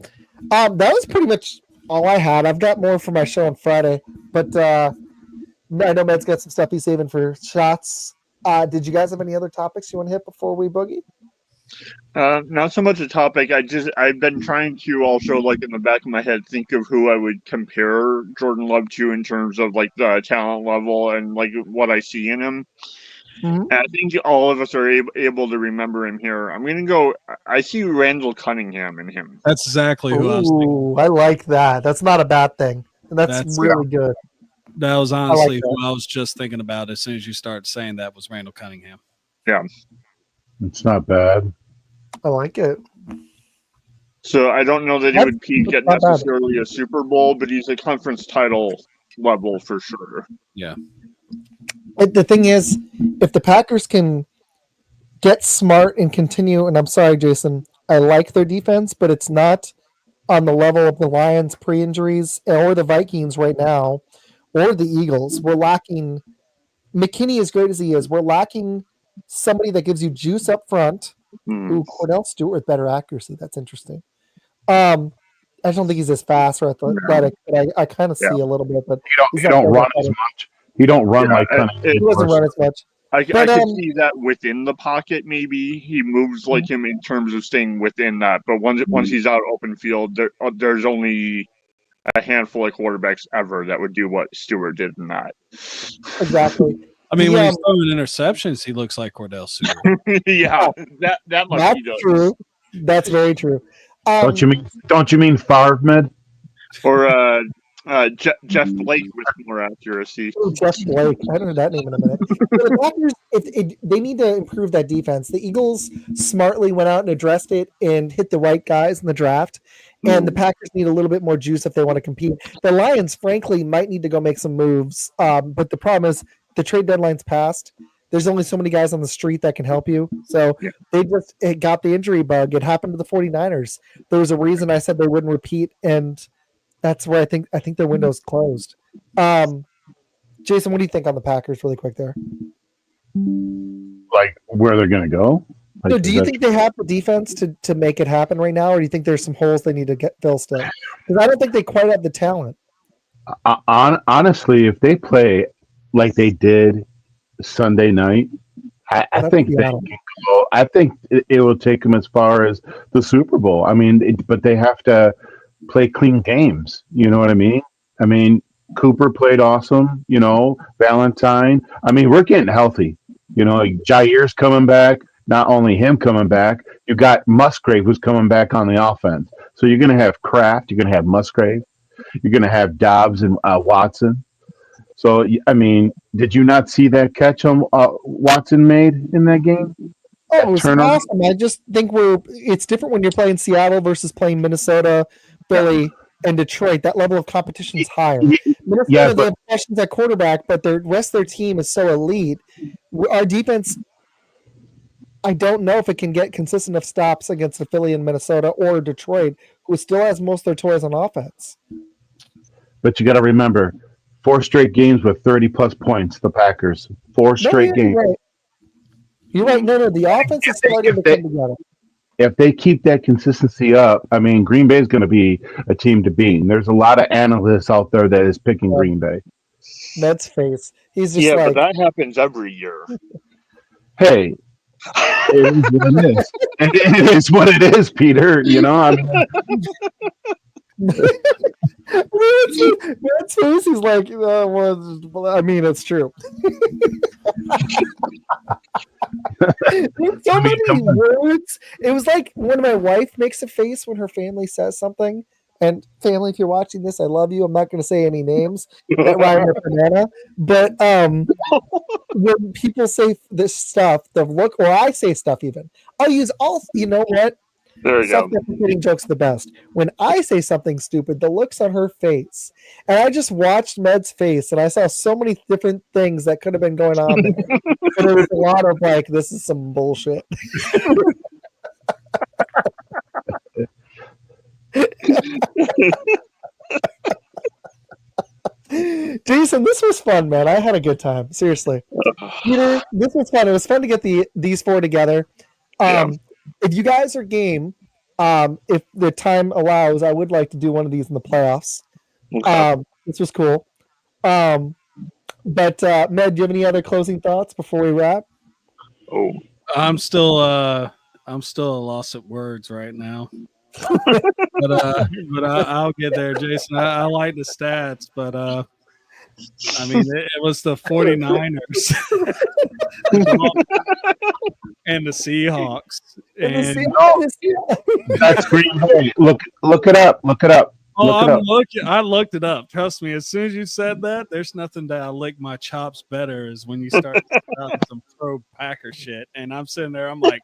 that was pretty much all I had. I've got more for my show on Friday, but I know Matt's got some stuff he's saving for shots. Did you guys have any other topics you want to hit before we boogie? Not so much a topic. I've been trying to also, like, in the back of my head, think of who I would compare Jordan Love to in terms of, like, the talent level and, like, what I see in him. Mm-hmm. And I think all of us are able to remember him here. I'm going to go, I see Randall Cunningham in him. That's exactly who I was thinking. I like that. That's not a bad thing. That's really good. That was honestly who I was just thinking about as soon as you start saying that was Randall Cunningham. Yeah. It's not bad. I like it. So I don't know that he would peak at necessarily a Super Bowl, but he's a conference title level for sure. Yeah. The thing is, if the Packers can get smart and continue, and I'm sorry, Jason, I like their defense, but it's not on the level of the Lions pre-injuries or the Vikings right now, or the Eagles. We're lacking McKinney, as great as he is. We're lacking somebody that gives you juice up front. Ooh, Cordell Stewart with better accuracy. That's interesting. I just don't think he's as fast or athletic, but I kind of see a little bit. But he don't run as much. He don't run like Cunningham. He doesn't run as much. I But, could see that within the pocket. Maybe he moves like him in terms of staying within that. But once he's out open field, there's only a handful of quarterbacks ever that would do what Stewart did in that. Exactly. I mean, when he's throwing interceptions, he looks like Cordell Stewart. Yeah, that much That's he does. true. That's very true. Don't you mean Favre Med? Or Jeff Blake with more accuracy. Jeff Blake. I haven't heard that name in a minute. The Packers, they need to improve that defense. The Eagles smartly went out and addressed it and hit the right guys in the draft. And the Packers need a little bit more juice if they want to compete. The Lions, frankly, might need to go make some moves. But the problem is the trade deadline's passed. There's only so many guys on the street that can help you. So it got the injury bug. It happened to the 49ers. There was a reason I said they wouldn't repeat, and that's where I think their window's closed. Jason, what do you think on the Packers really quick there? Like where they're going to go? Like, So do you think they have the defense to make it happen right now, or do you think there's some holes they need to get fill still? Because I don't think they quite have the talent. Honestly, if they play like they did Sunday night, I think they can go. I think it will take them as far as the Super Bowl. I mean, but they have to play clean games. You know what I mean? I mean, Cooper played awesome. You know, Valentine. I mean, we're getting healthy. You know, Jair's coming back. Not only him coming back, you got Musgrave who's coming back on the offense. So you're going to have Kraft. You're going to have Musgrave. You're going to have Dobbs and Watson. So, I mean, did you not see that catch Watson made in that game? Oh, it was awesome. I just think it's different when you're playing Seattle versus playing Minnesota, Philly, and Detroit. That level of competition is higher. Minnesota, they have questions at quarterback, but the rest of their team is so elite. Our defense, I don't know if it can get consistent enough stops against the Philly and Minnesota or Detroit, who still has most of their toys on offense. But you got to remember, 4 straight games with 30-plus points, the Packers. 4 straight games. Right. You're right. No, the offense is starting to come together. If they keep that consistency up, I mean, Green Bay is going to be a team to beat. And there's a lot of analysts out there that is picking Green Bay. Ned's face. He's just but that happens every year. Hey, it is what it is. It is what it is, Peter. You know, I mean, Ned's face is like, I mean, it's true. So many words. It was like when my wife makes a face when her family says something. And family, if you're watching this, I love you. I'm not going to say any names that rhyme with banana. But when people say this stuff, the look, or I say stuff even, I'll use all, you know what? There you go. Self-deprecating jokes the best. When I say something stupid, the looks on her face, and I just watched Med's face, and I saw so many different things that could have been going on there. And there was a lot of like, this is some bullshit. Jason, this was fun, man. I had a good time. Seriously, Peter, this was fun. It was fun to get these 4 together. If you guys are game, if the time allows, I would like to do one of these in the playoffs. Okay. This was cool. But Med, do you have any other closing thoughts before we wrap? Oh, I'm still a loss at words right now. but I'll get there, Jason. I like the stats, but I mean, it was the 49ers and the Seahawks. That's Green Bay. Look it up. Look it up. I looked it up. Trust me. As soon as you said that, there's nothing that I lick my chops better is when you start some pro Packer shit. And I'm sitting there. I'm like,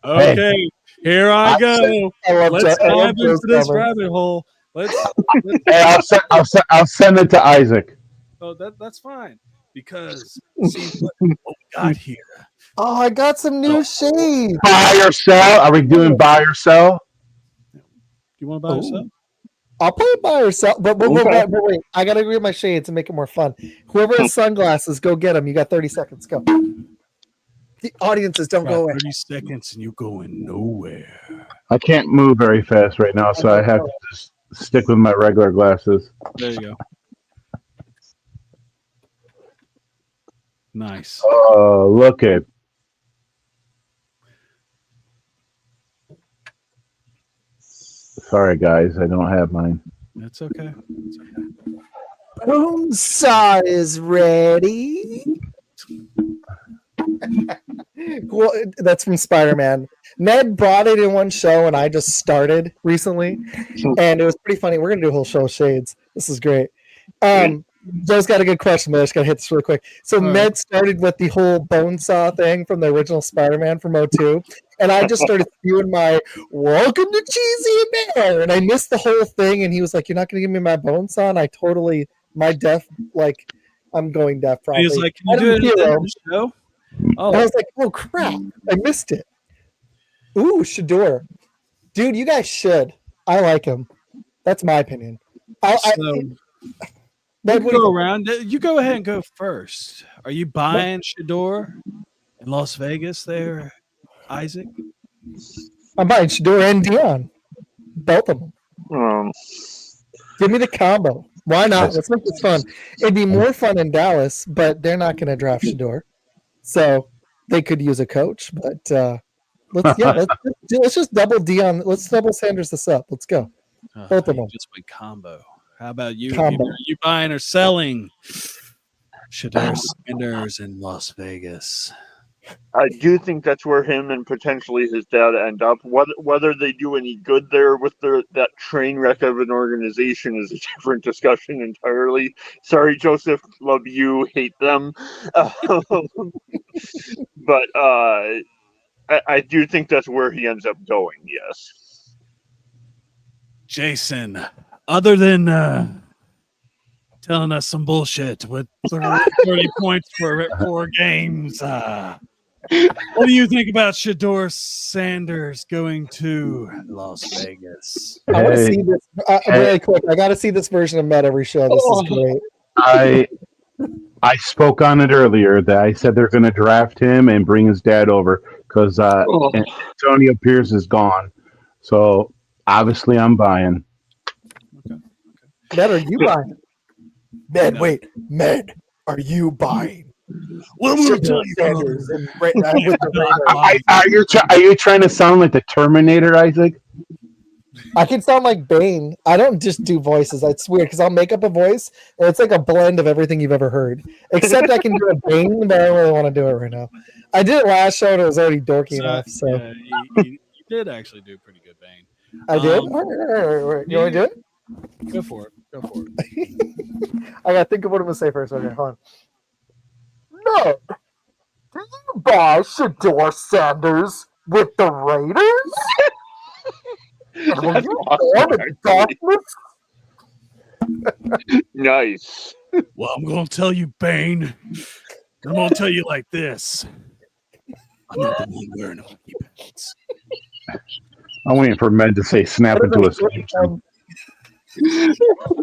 okay, here I go. Let's dive into this rabbit hole. Hey, I'll send it to Isaac. Oh, that's fine because see what we got here. Oh, I got some new shades. Buy or sell? Are we doing buy or sell? Do you want to buy or sell? I'll play buy or sell, but wait. I got to agree with my shades to make it more fun. Whoever has sunglasses, go get them. You got 30 seconds. Go. The audiences don't go away. 30 seconds and you're going nowhere. I can't move very fast right now, so I have to just stick with my regular glasses. There you go. Nice. Look at. Sorry, guys, I don't have mine. That's okay. Bonesaw is ready. Well, that's from Spider-Man. Ned brought it in one show, and I just started recently, and it was pretty funny. We're gonna do a whole show of Shades. This is great. Joe's got a good question, but I just gotta hit this real quick. So Ned started with the whole Bonesaw thing from the original Spider-Man from 02, and I just started spewing my "Welcome to Cheesy Bear," and I missed the whole thing. And he was like, "You're not gonna give me my Bonesaw?" And I totally I'm going deaf probably. He's like, "Can you do it in the show?" Oh. I was like, "Oh crap, I missed it." Ooh, Shador, dude, you guys should. I like him. That's my opinion. Go around. You go ahead and go first. Are you buying Shador in Las Vegas there, Isaac? I'm buying Shador and Dion. Both of them. Give me the combo. Why not? Let's make this fun. It'd be more fun in Dallas, but they're not going to draft Shador. So they could use a coach, but let's just double Dion. Let's double Sanders this up. Let's go. Both of them. Just went combo. How about you? Are you buying or selling Shador Sanders in Las Vegas? I do think that's where him and potentially his dad end up. Whether they do any good there with that train wreck of an organization is a different discussion entirely. Sorry, Joseph. Love you. Hate them. But I do think that's where he ends up going, yes. Jason, other than telling us some bullshit with 30 points for 4 games, what do you think about Shador Sanders going to Las Vegas? I want to see this really quick. I got to see this version of Met every show. This is great. I spoke on it earlier that I said they're going to draft him and bring his dad over because Antonio Pierce is gone. So obviously I'm buying. Okay. Med, are you buying? Med, wait. Med, are you buying? Well, I'm going to tell you. Are you trying to sound like the Terminator, Isaac? I can sound like Bane. I don't just do voices. It's weird because I'll make up a voice and it's like a blend of everything you've ever heard. Except I can do a Bane, but I don't really want to do it right now. I did it last show and it was already dorky enough. So yeah, you did actually do pretty good, Bane. I did. All right. You want to do it? Go for it. I gotta think of what I'm gonna say first. Okay, hold on. No, do you buy Shador Sanders with the Raiders? And will you form a Nice. Well, I'm going to tell you, Bane. I'm going to tell you like this. I'm not the one wearing a monkey pants. I'm waiting for Med to say snap into a screen. Well,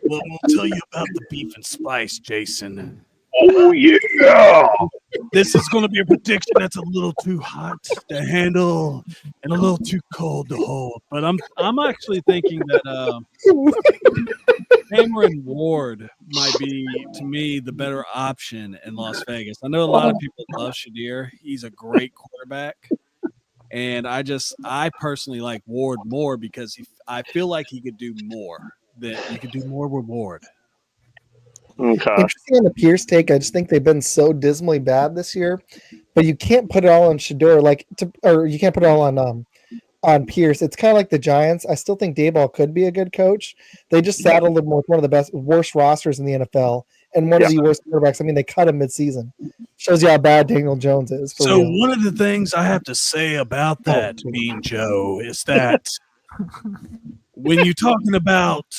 we'll tell you about the beef and spice, Jason. Oh, yeah. This is going to be a prediction that's a little too hot to handle and a little too cold to hold. But I'm actually thinking that Cameron Ward might be, to me, the better option in Las Vegas. I know a lot of people love Shador. He's a great quarterback. And I personally like Ward more because I feel like he could do more. That you could do more with Ward. Okay. Interesting on the Pierce take. I just think they've been so dismally bad this year, but you can't put it all on Shador, or you can't put it all on Pierce. It's kind of like the Giants. I still think Daboll could be a good coach. They just saddled him with one of the worst rosters in the NFL and one of the worst quarterbacks. I mean, they cut him midseason. Shows you how bad Daniel Jones is. So one of the things I have to say about that, Mean Joe, is that when you're talking about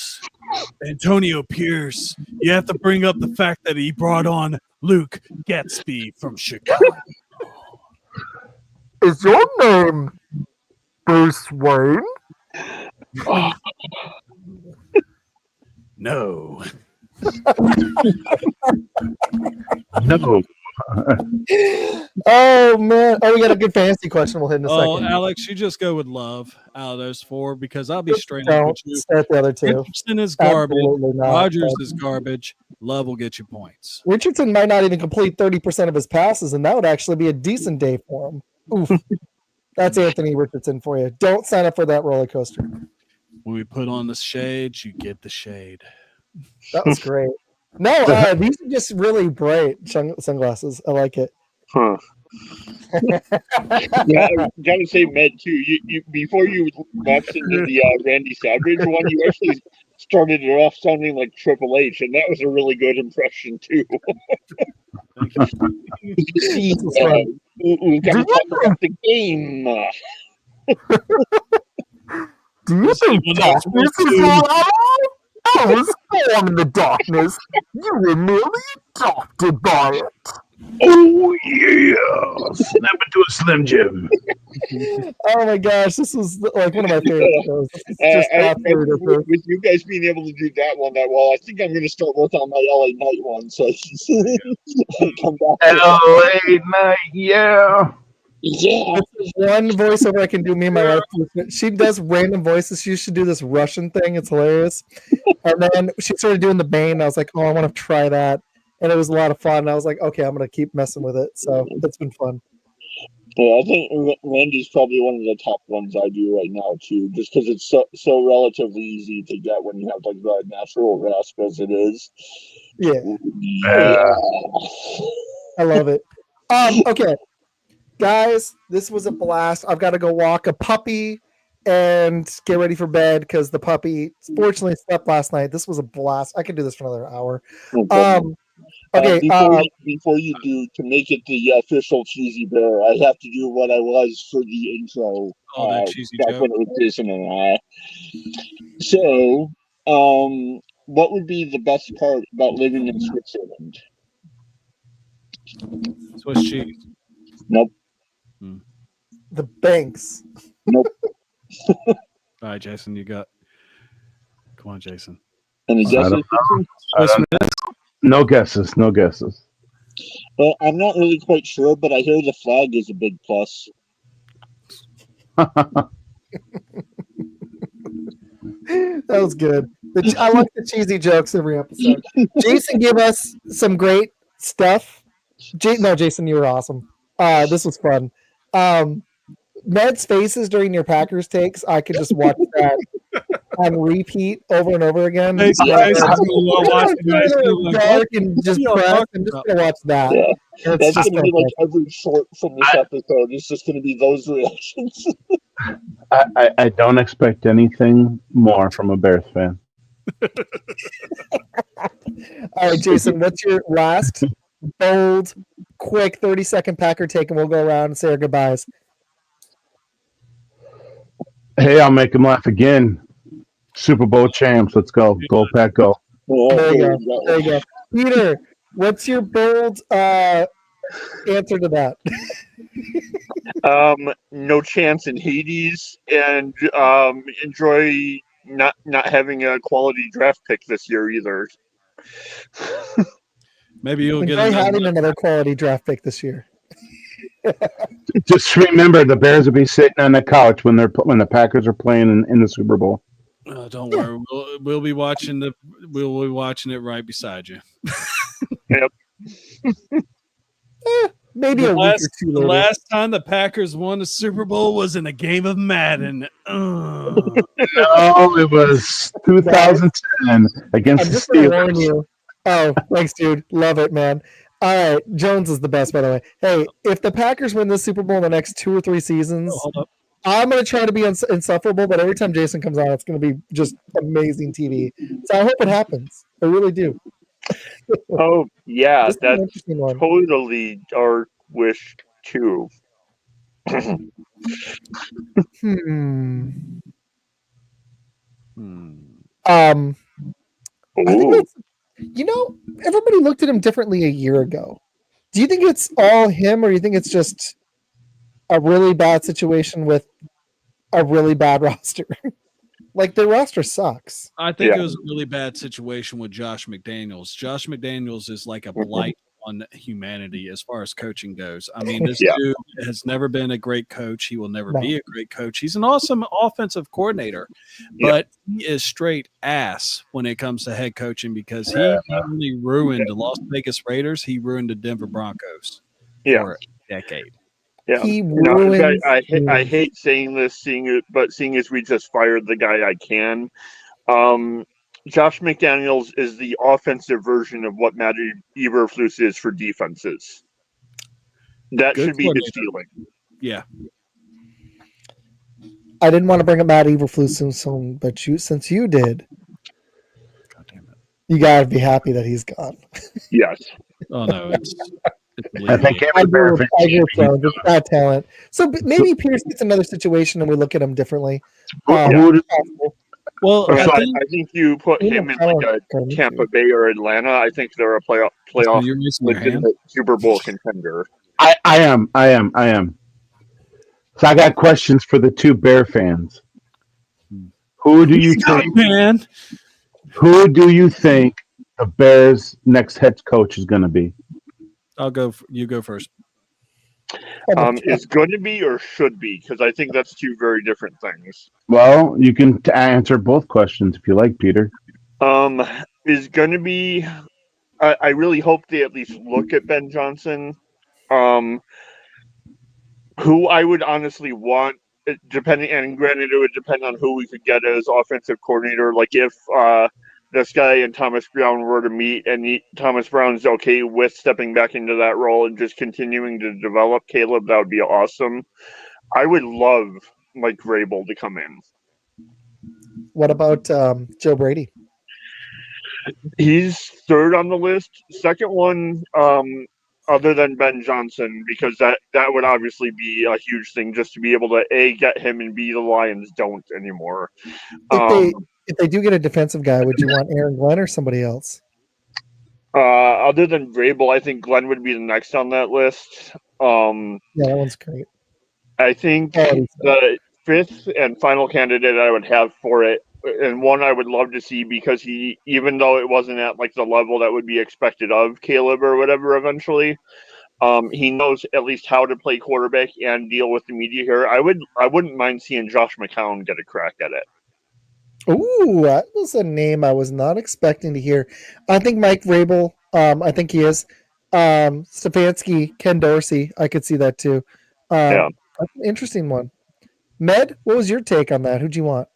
Antonio Pierce, you have to bring up the fact that he brought on Luke Gatsby from Chicago. Is your name Bruce Wayne? No. No. Oh man! Oh, we got a good fantasy question. We'll hit in a Oh, second. Alex, you just go with Love out of those four because I'll be Just straight up don't with you. start the other two. Richardson is garbage. Absolutely not. Rodgers is garbage. Love will get you points. Richardson might not even complete 30% of his passes, and that would actually be a decent day for him. Oof. That's Anthony Richardson for you. Don't sign up for that roller coaster. When we put on the shades, you get the shade. That was great. No, these are just really bright sunglasses. I like it. Huh. Yeah, I gotta say, Med, too. You before you launched into the Randy Savage one, you actually started it off sounding like Triple H, and that was a really good impression too. Thank you. We gotta talk about the game. Do you think darkness is allowed? I was born in the darkness. You were merely adopted by it. Oh yeah, snap into a Slim Jim. Oh my gosh, this was like one of my favorite shows. Just with you guys being able to do that one that well, I think I'm going to start working on my LA Night one. So come back. LA Night, yeah. Yeah. One voiceover I can do. Me and my wife. She does random voices. She should do this Russian thing. It's hilarious. And then she started doing the Bane. I was like, oh, I want to try that. And it was a lot of fun. And I was like, okay, I'm going to keep messing with it. So it's been fun. Yeah, I think Randy's probably one of the top ones I do right now too, just because it's so relatively easy to get when you have like the natural rasp as it is. Yeah. Yeah. I love it. Okay. Guys, this was a blast. I've got to go walk a puppy and get ready for bed because the puppy fortunately slept last night. This was a blast. I could do this for another hour. Okay. Before you do, to make it the official Cheesy Bear, I have to do what I was for the intro. Oh, that cheesy back joke. when it was Jason and I. So, what would be the best part about living in Switzerland? Swiss cheese. Nope. The banks. Nope. All right, Jason, you got. Come on, Jason. Any guesses? No guesses. No guesses. Well, I'm not really quite sure, but I hear the flag is a big plus. That was good. I like the cheesy jokes every episode. Jason gave us some great stuff. Jason, you were awesome. This was fun. Med's faces during your Packers takes, I could just watch that on repeat over and over again. Dark and just press. I'm just gonna watch that. Yeah. That's just going to be like every short from this episode. It's just going to be those reactions. I don't expect anything more from a Bears fan. All right, Jason, what's your last bold, quick 30-second Packer take, and we'll go around and say our goodbyes. Hey, I'll make him laugh again. Super Bowl champs. Let's go. Go, Pack, go. There you go. There you go. Peter, what's your bold answer to that? No chance in Hades, and enjoy not having a quality draft pick this year either. Maybe you'll get having another quality draft pick this year. Just remember, the Bears will be sitting on the couch when the Packers are playing in the Super Bowl. Don't worry, we'll be watching it right beside you. Yep. Maybe a week or two later. The last time the Packers won the Super Bowl was in a game of Madden. No, it was 2010 against the Steelers. Oh, thanks, dude. Love it, man. All right, Jones is the best, by the way. Hey, if the Packers win the Super Bowl in the next 2 or 3 seasons, I'm going to try to be insufferable, but every time Jason comes on, it's going to be just amazing TV. So I hope it happens. I really do. Oh, yeah, that's totally our wish, too. I think that's, everybody looked at him differently a year ago. Do you think it's all him, or do you think it's just a really bad situation with a really bad roster? Like, their roster sucks. I think it was a really bad situation with Josh McDaniels. Josh McDaniels is like a blight on humanity as far as coaching goes. I mean, this dude has never been a great coach. He will never be a great coach. He's an awesome offensive coordinator, but he is straight ass when it comes to head coaching because he not only ruined the Las Vegas Raiders, he ruined the Denver Broncos for a decade. Yeah, he ruins. I hate saying this, seeing as we just fired the guy, I can. Josh McDaniels is the offensive version of what Matt Eberflus is for defenses. That should be his feeling. Yeah. I didn't want to bring up Matt Eberflus soon, but since you did, God damn it. You gotta be happy that he's gone. Yes. Oh no, it's I think I agree with it's bad talent. So maybe Pierce gets another situation and we look at him differently. Well, I think you put him in like a Tampa Bay or Atlanta. I think they're a playoff legitimate Super Bowl contender. I am. So I got questions for the two Bear fans. Who do you think? Man. Who do you think the Bears' next head coach is going to be? I'll go. You go first. Is going to be or should be? Because I think that's two very different things. Well, you can answer both questions if you like, Peter. Is going to be. I really hope they at least look at Ben Johnson. Who I would honestly want, depending, and granted, it would depend on who we could get as offensive coordinator. Like if this guy and Thomas Brown were to meet, and Thomas Brown's okay with stepping back into that role and just continuing to develop Caleb, that would be awesome. I would love Mike Vrabel to come in. What about Joe Brady? He's third on the list. Second one, other than Ben Johnson, because that would obviously be a huge thing just to be able to A, get him, and B, the Lions don't anymore. If they do get a defensive guy, would you want Aaron Glenn or somebody else? Other than Vrabel, I think Glenn would be the next on that list. Yeah, that one's great. I think the fifth and final candidate I would have for it, and one I would love to see because he, even though it wasn't at like the level that would be expected of Caleb or whatever eventually, he knows at least how to play quarterback and deal with the media here. I wouldn't mind seeing Josh McCown get a crack at it. Ooh, that was a name I was not expecting to hear. I think Mike Vrabel, I think he is. Stefanski, Ken Dorsey, I could see that too. That's an interesting one. Med, what was your take on that? Who'd you want?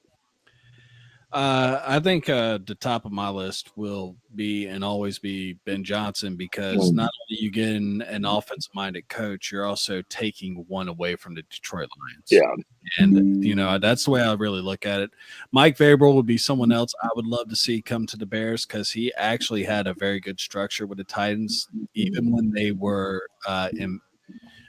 I think the top of my list will be and always be Ben Johnson because not only you get an offensive-minded coach, you're also taking one away from the Detroit Lions. Yeah. And, that's the way I really look at it. Mike Vrabel would be someone else I would love to see come to the Bears because he actually had a very good structure with the Titans, even when they were in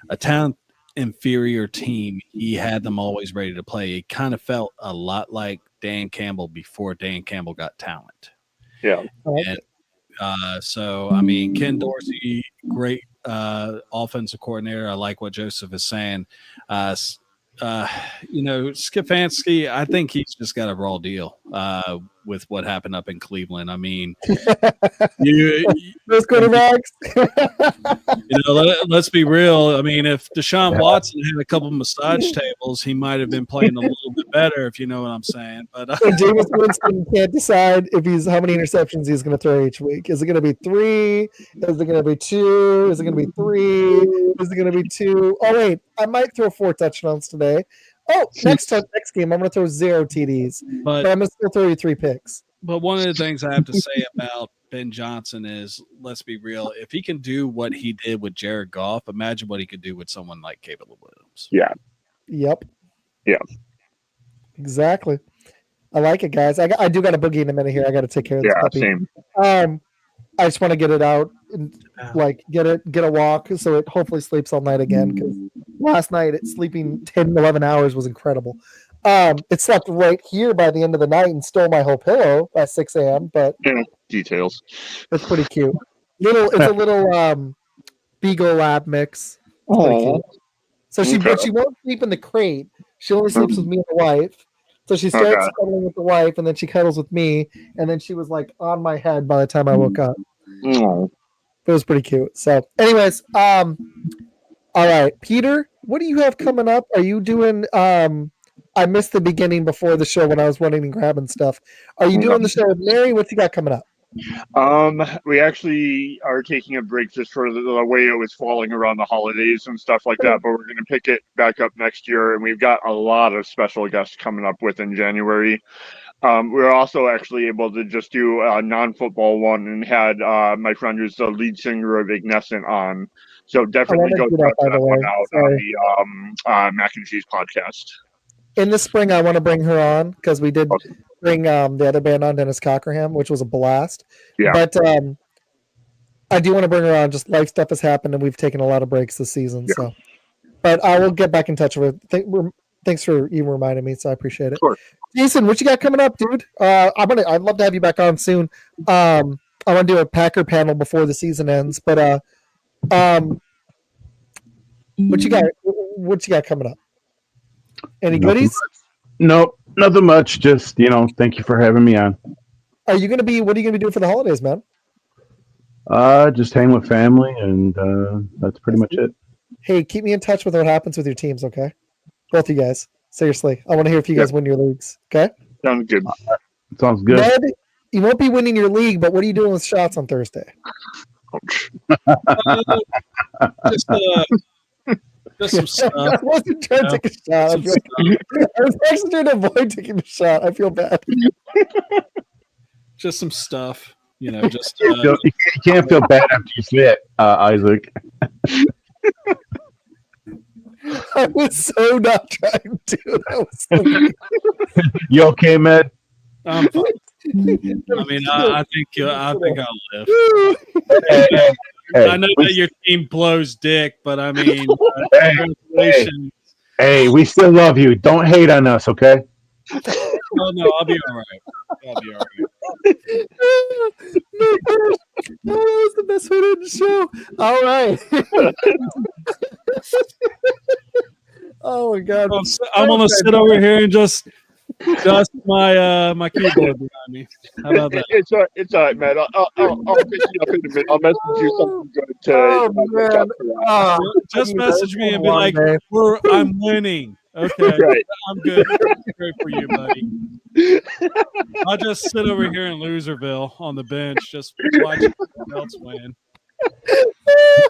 a talent inferior team. He had them always ready to play. It kind of felt a lot like Dan Campbell before Dan Campbell got talent. Yeah. And so, I mean, Ken Dorsey, great offensive coordinator. I like what Joseph is saying. Stefanski, I think he's just got a raw deal with what happened up in Cleveland. I mean, those quarterbacks. Let's be real. I mean, if Deshaun Watson had a couple massage tables, he might have been playing a little bit better, if you know what I'm saying. But Jameis Winston can't decide how many interceptions he's going to throw each week. Is it going to be 3? Is it going to be 2? Is it going to be 3? Is it going to be 2? Oh wait, I might throw 4 touchdowns today. Oh, next game I'm going to throw 0 TDs, but I'm going to still throw you 3 picks. But one of the things I have to say about Ben Johnson is, let's be real, if he can do what he did with Jared Goff, imagine what he could do with someone like Caleb Williams. Yeah. Yep. Yeah. Exactly. I like it, guys. I do got a boogie in a minute here. I got to take care of this puppy. Same. I just want to get it out and get a walk so it hopefully sleeps all night again because last night sleeping 10, 11 hours was incredible. It slept right here by the end of the night and stole my whole pillow by 6 a.m. But details. That's pretty cute. It's a little Beagle Lab mix. Oh, so but she won't sleep in the crate. She only sleeps with me and the wife. So she starts cuddling with the wife, and then she cuddles with me, and then she was like on my head by the time I woke up. Oh. It was pretty cute. So, anyways, all right, Peter, what do you have coming up? Are you doing? I missed the beginning before the show when I was running and grabbing stuff. Are you doing the show with Mary? What you got coming up? We actually are taking a break just for the way it was falling around the holidays and stuff like that, but we're going to pick it back up next year, and we've got a lot of special guests coming up within January. We're also actually able to just do a non-football one and had my friend who's the lead singer of Ignescent on. So definitely go check that one out on the Mac and Cheese podcast. In the spring, I want to bring her on because we did bring the other band on, Dennis Cockerham, which was a blast. Yeah. But I do want to bring her on. Just life stuff has happened, and we've taken a lot of breaks this season. Yeah. So, but I will get back in touch with her. Thanks for you reminding me, so I appreciate it. Sure. Jason, what you got coming up, dude? I'd love to have you back on soon. I want to do a Packer panel before the season ends, but what you got? What you got coming up? Any goodies? Nope, nothing much. Just thank you for having me on. Are you gonna be? What are you gonna be doing for the holidays, man? Just hang with family, and that's pretty much it. Hey, keep me in touch with what happens with your teams, okay? Both of you guys. Seriously, I want to hear if you guys win your leagues. Okay? Sounds good. Sounds good. Ned, you won't be winning your league, but what are you doing with shots on Thursday? Just some stuff. I wasn't trying to take a shot. I was actually trying to avoid taking a shot. I feel bad. Just some stuff. Just you can't feel bad after you say it, Isaac. I was so not trying to. That was so You okay, Med? I'm fine. I mean, I think I'll live. Hey, I know that your team blows dick, but I mean, congratulations. Hey, we still love you. Don't hate on us, okay? Oh no, I'll be all right. I'll be all right. That was the best way to end the show. All right. Oh my god! I'm gonna sit over here and just dust my keyboard behind me. How about that? It's all right, man. I'll pick you up in a minute. I'll message you something good to just message me and be like, I'm winning. Okay, right. I'm good. Great for you, buddy. I'll just sit over here in Loserville on the bench, just watching someone else win.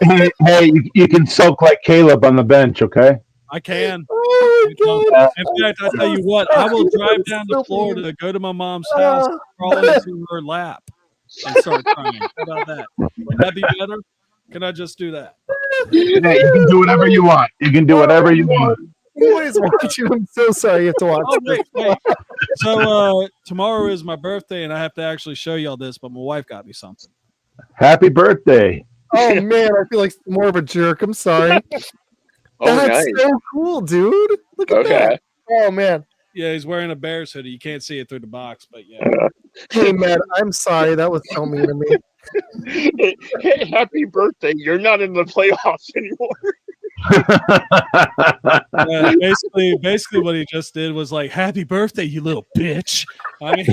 Hey, you can soak like Caleb on the bench, okay? I can. Oh, God. In fact, I tell you what, I will drive down to Florida, go to my mom's house, crawl into her lap, and start crying. How about that? Would that be better? Can I just do that? Yeah, you can do whatever you want. You can do whatever you want. Anyways, watching. I'm so sorry you have to watch. Oh, wait. So tomorrow is my birthday, and I have to actually show y'all this, but my wife got me something. Happy birthday. Oh, man, I feel like more of a jerk. I'm sorry. That's nice. so cool, dude. Look at that. Oh, man. Yeah, he's wearing a Bears hoodie. You can't see it through the box, but yeah. Hey, man, I'm sorry. That was so mean to me. Hey, happy birthday. You're not in the playoffs anymore. Basically what he just did was like, happy birthday, you little bitch. I mean,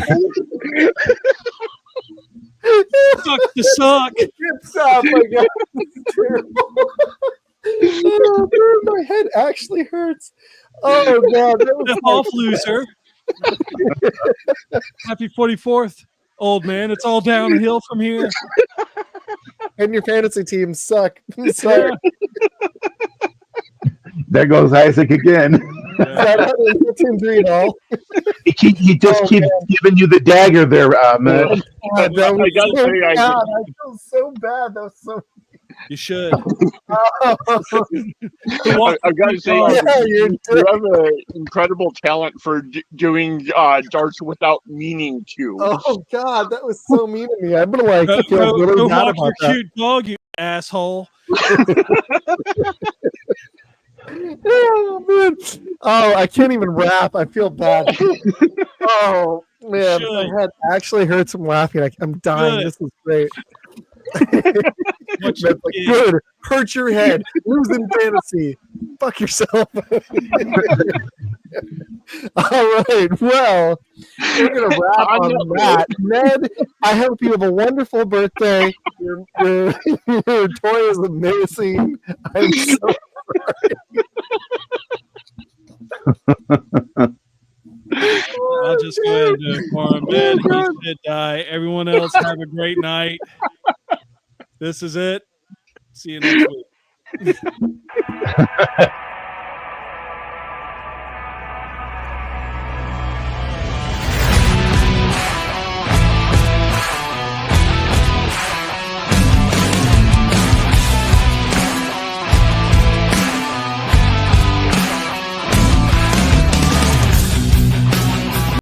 suck to suck. Stop, my God. It's terrible. Oh, dude, my head actually hurts. Oh, God. That was off loser. Happy 44th, old man. It's all downhill from here. And your fantasy teams suck. I'm sorry. There goes Isaac again. He just keeps giving you the dagger there, man. I feel so bad. That was so. You should. I've got to say, you have an incredible talent for doing darts without meaning to. Oh God, that was so mean to me. I'm gonna feel really bad about your cute dog, you asshole. Oh man! Oh, I can't even rap. I feel bad. Oh man, my head actually hurts from laughing. I'm dying. Good. This is great. Good. Hurt your head. Lose in fantasy. Fuck yourself. All right. Well, we're gonna wrap on that. Ned, I hope you have a wonderful birthday. Your toy is amazing. I'm so I'll just go ahead and do it for him, man. He did die. Everyone else, have a great night. This is it. See you next week.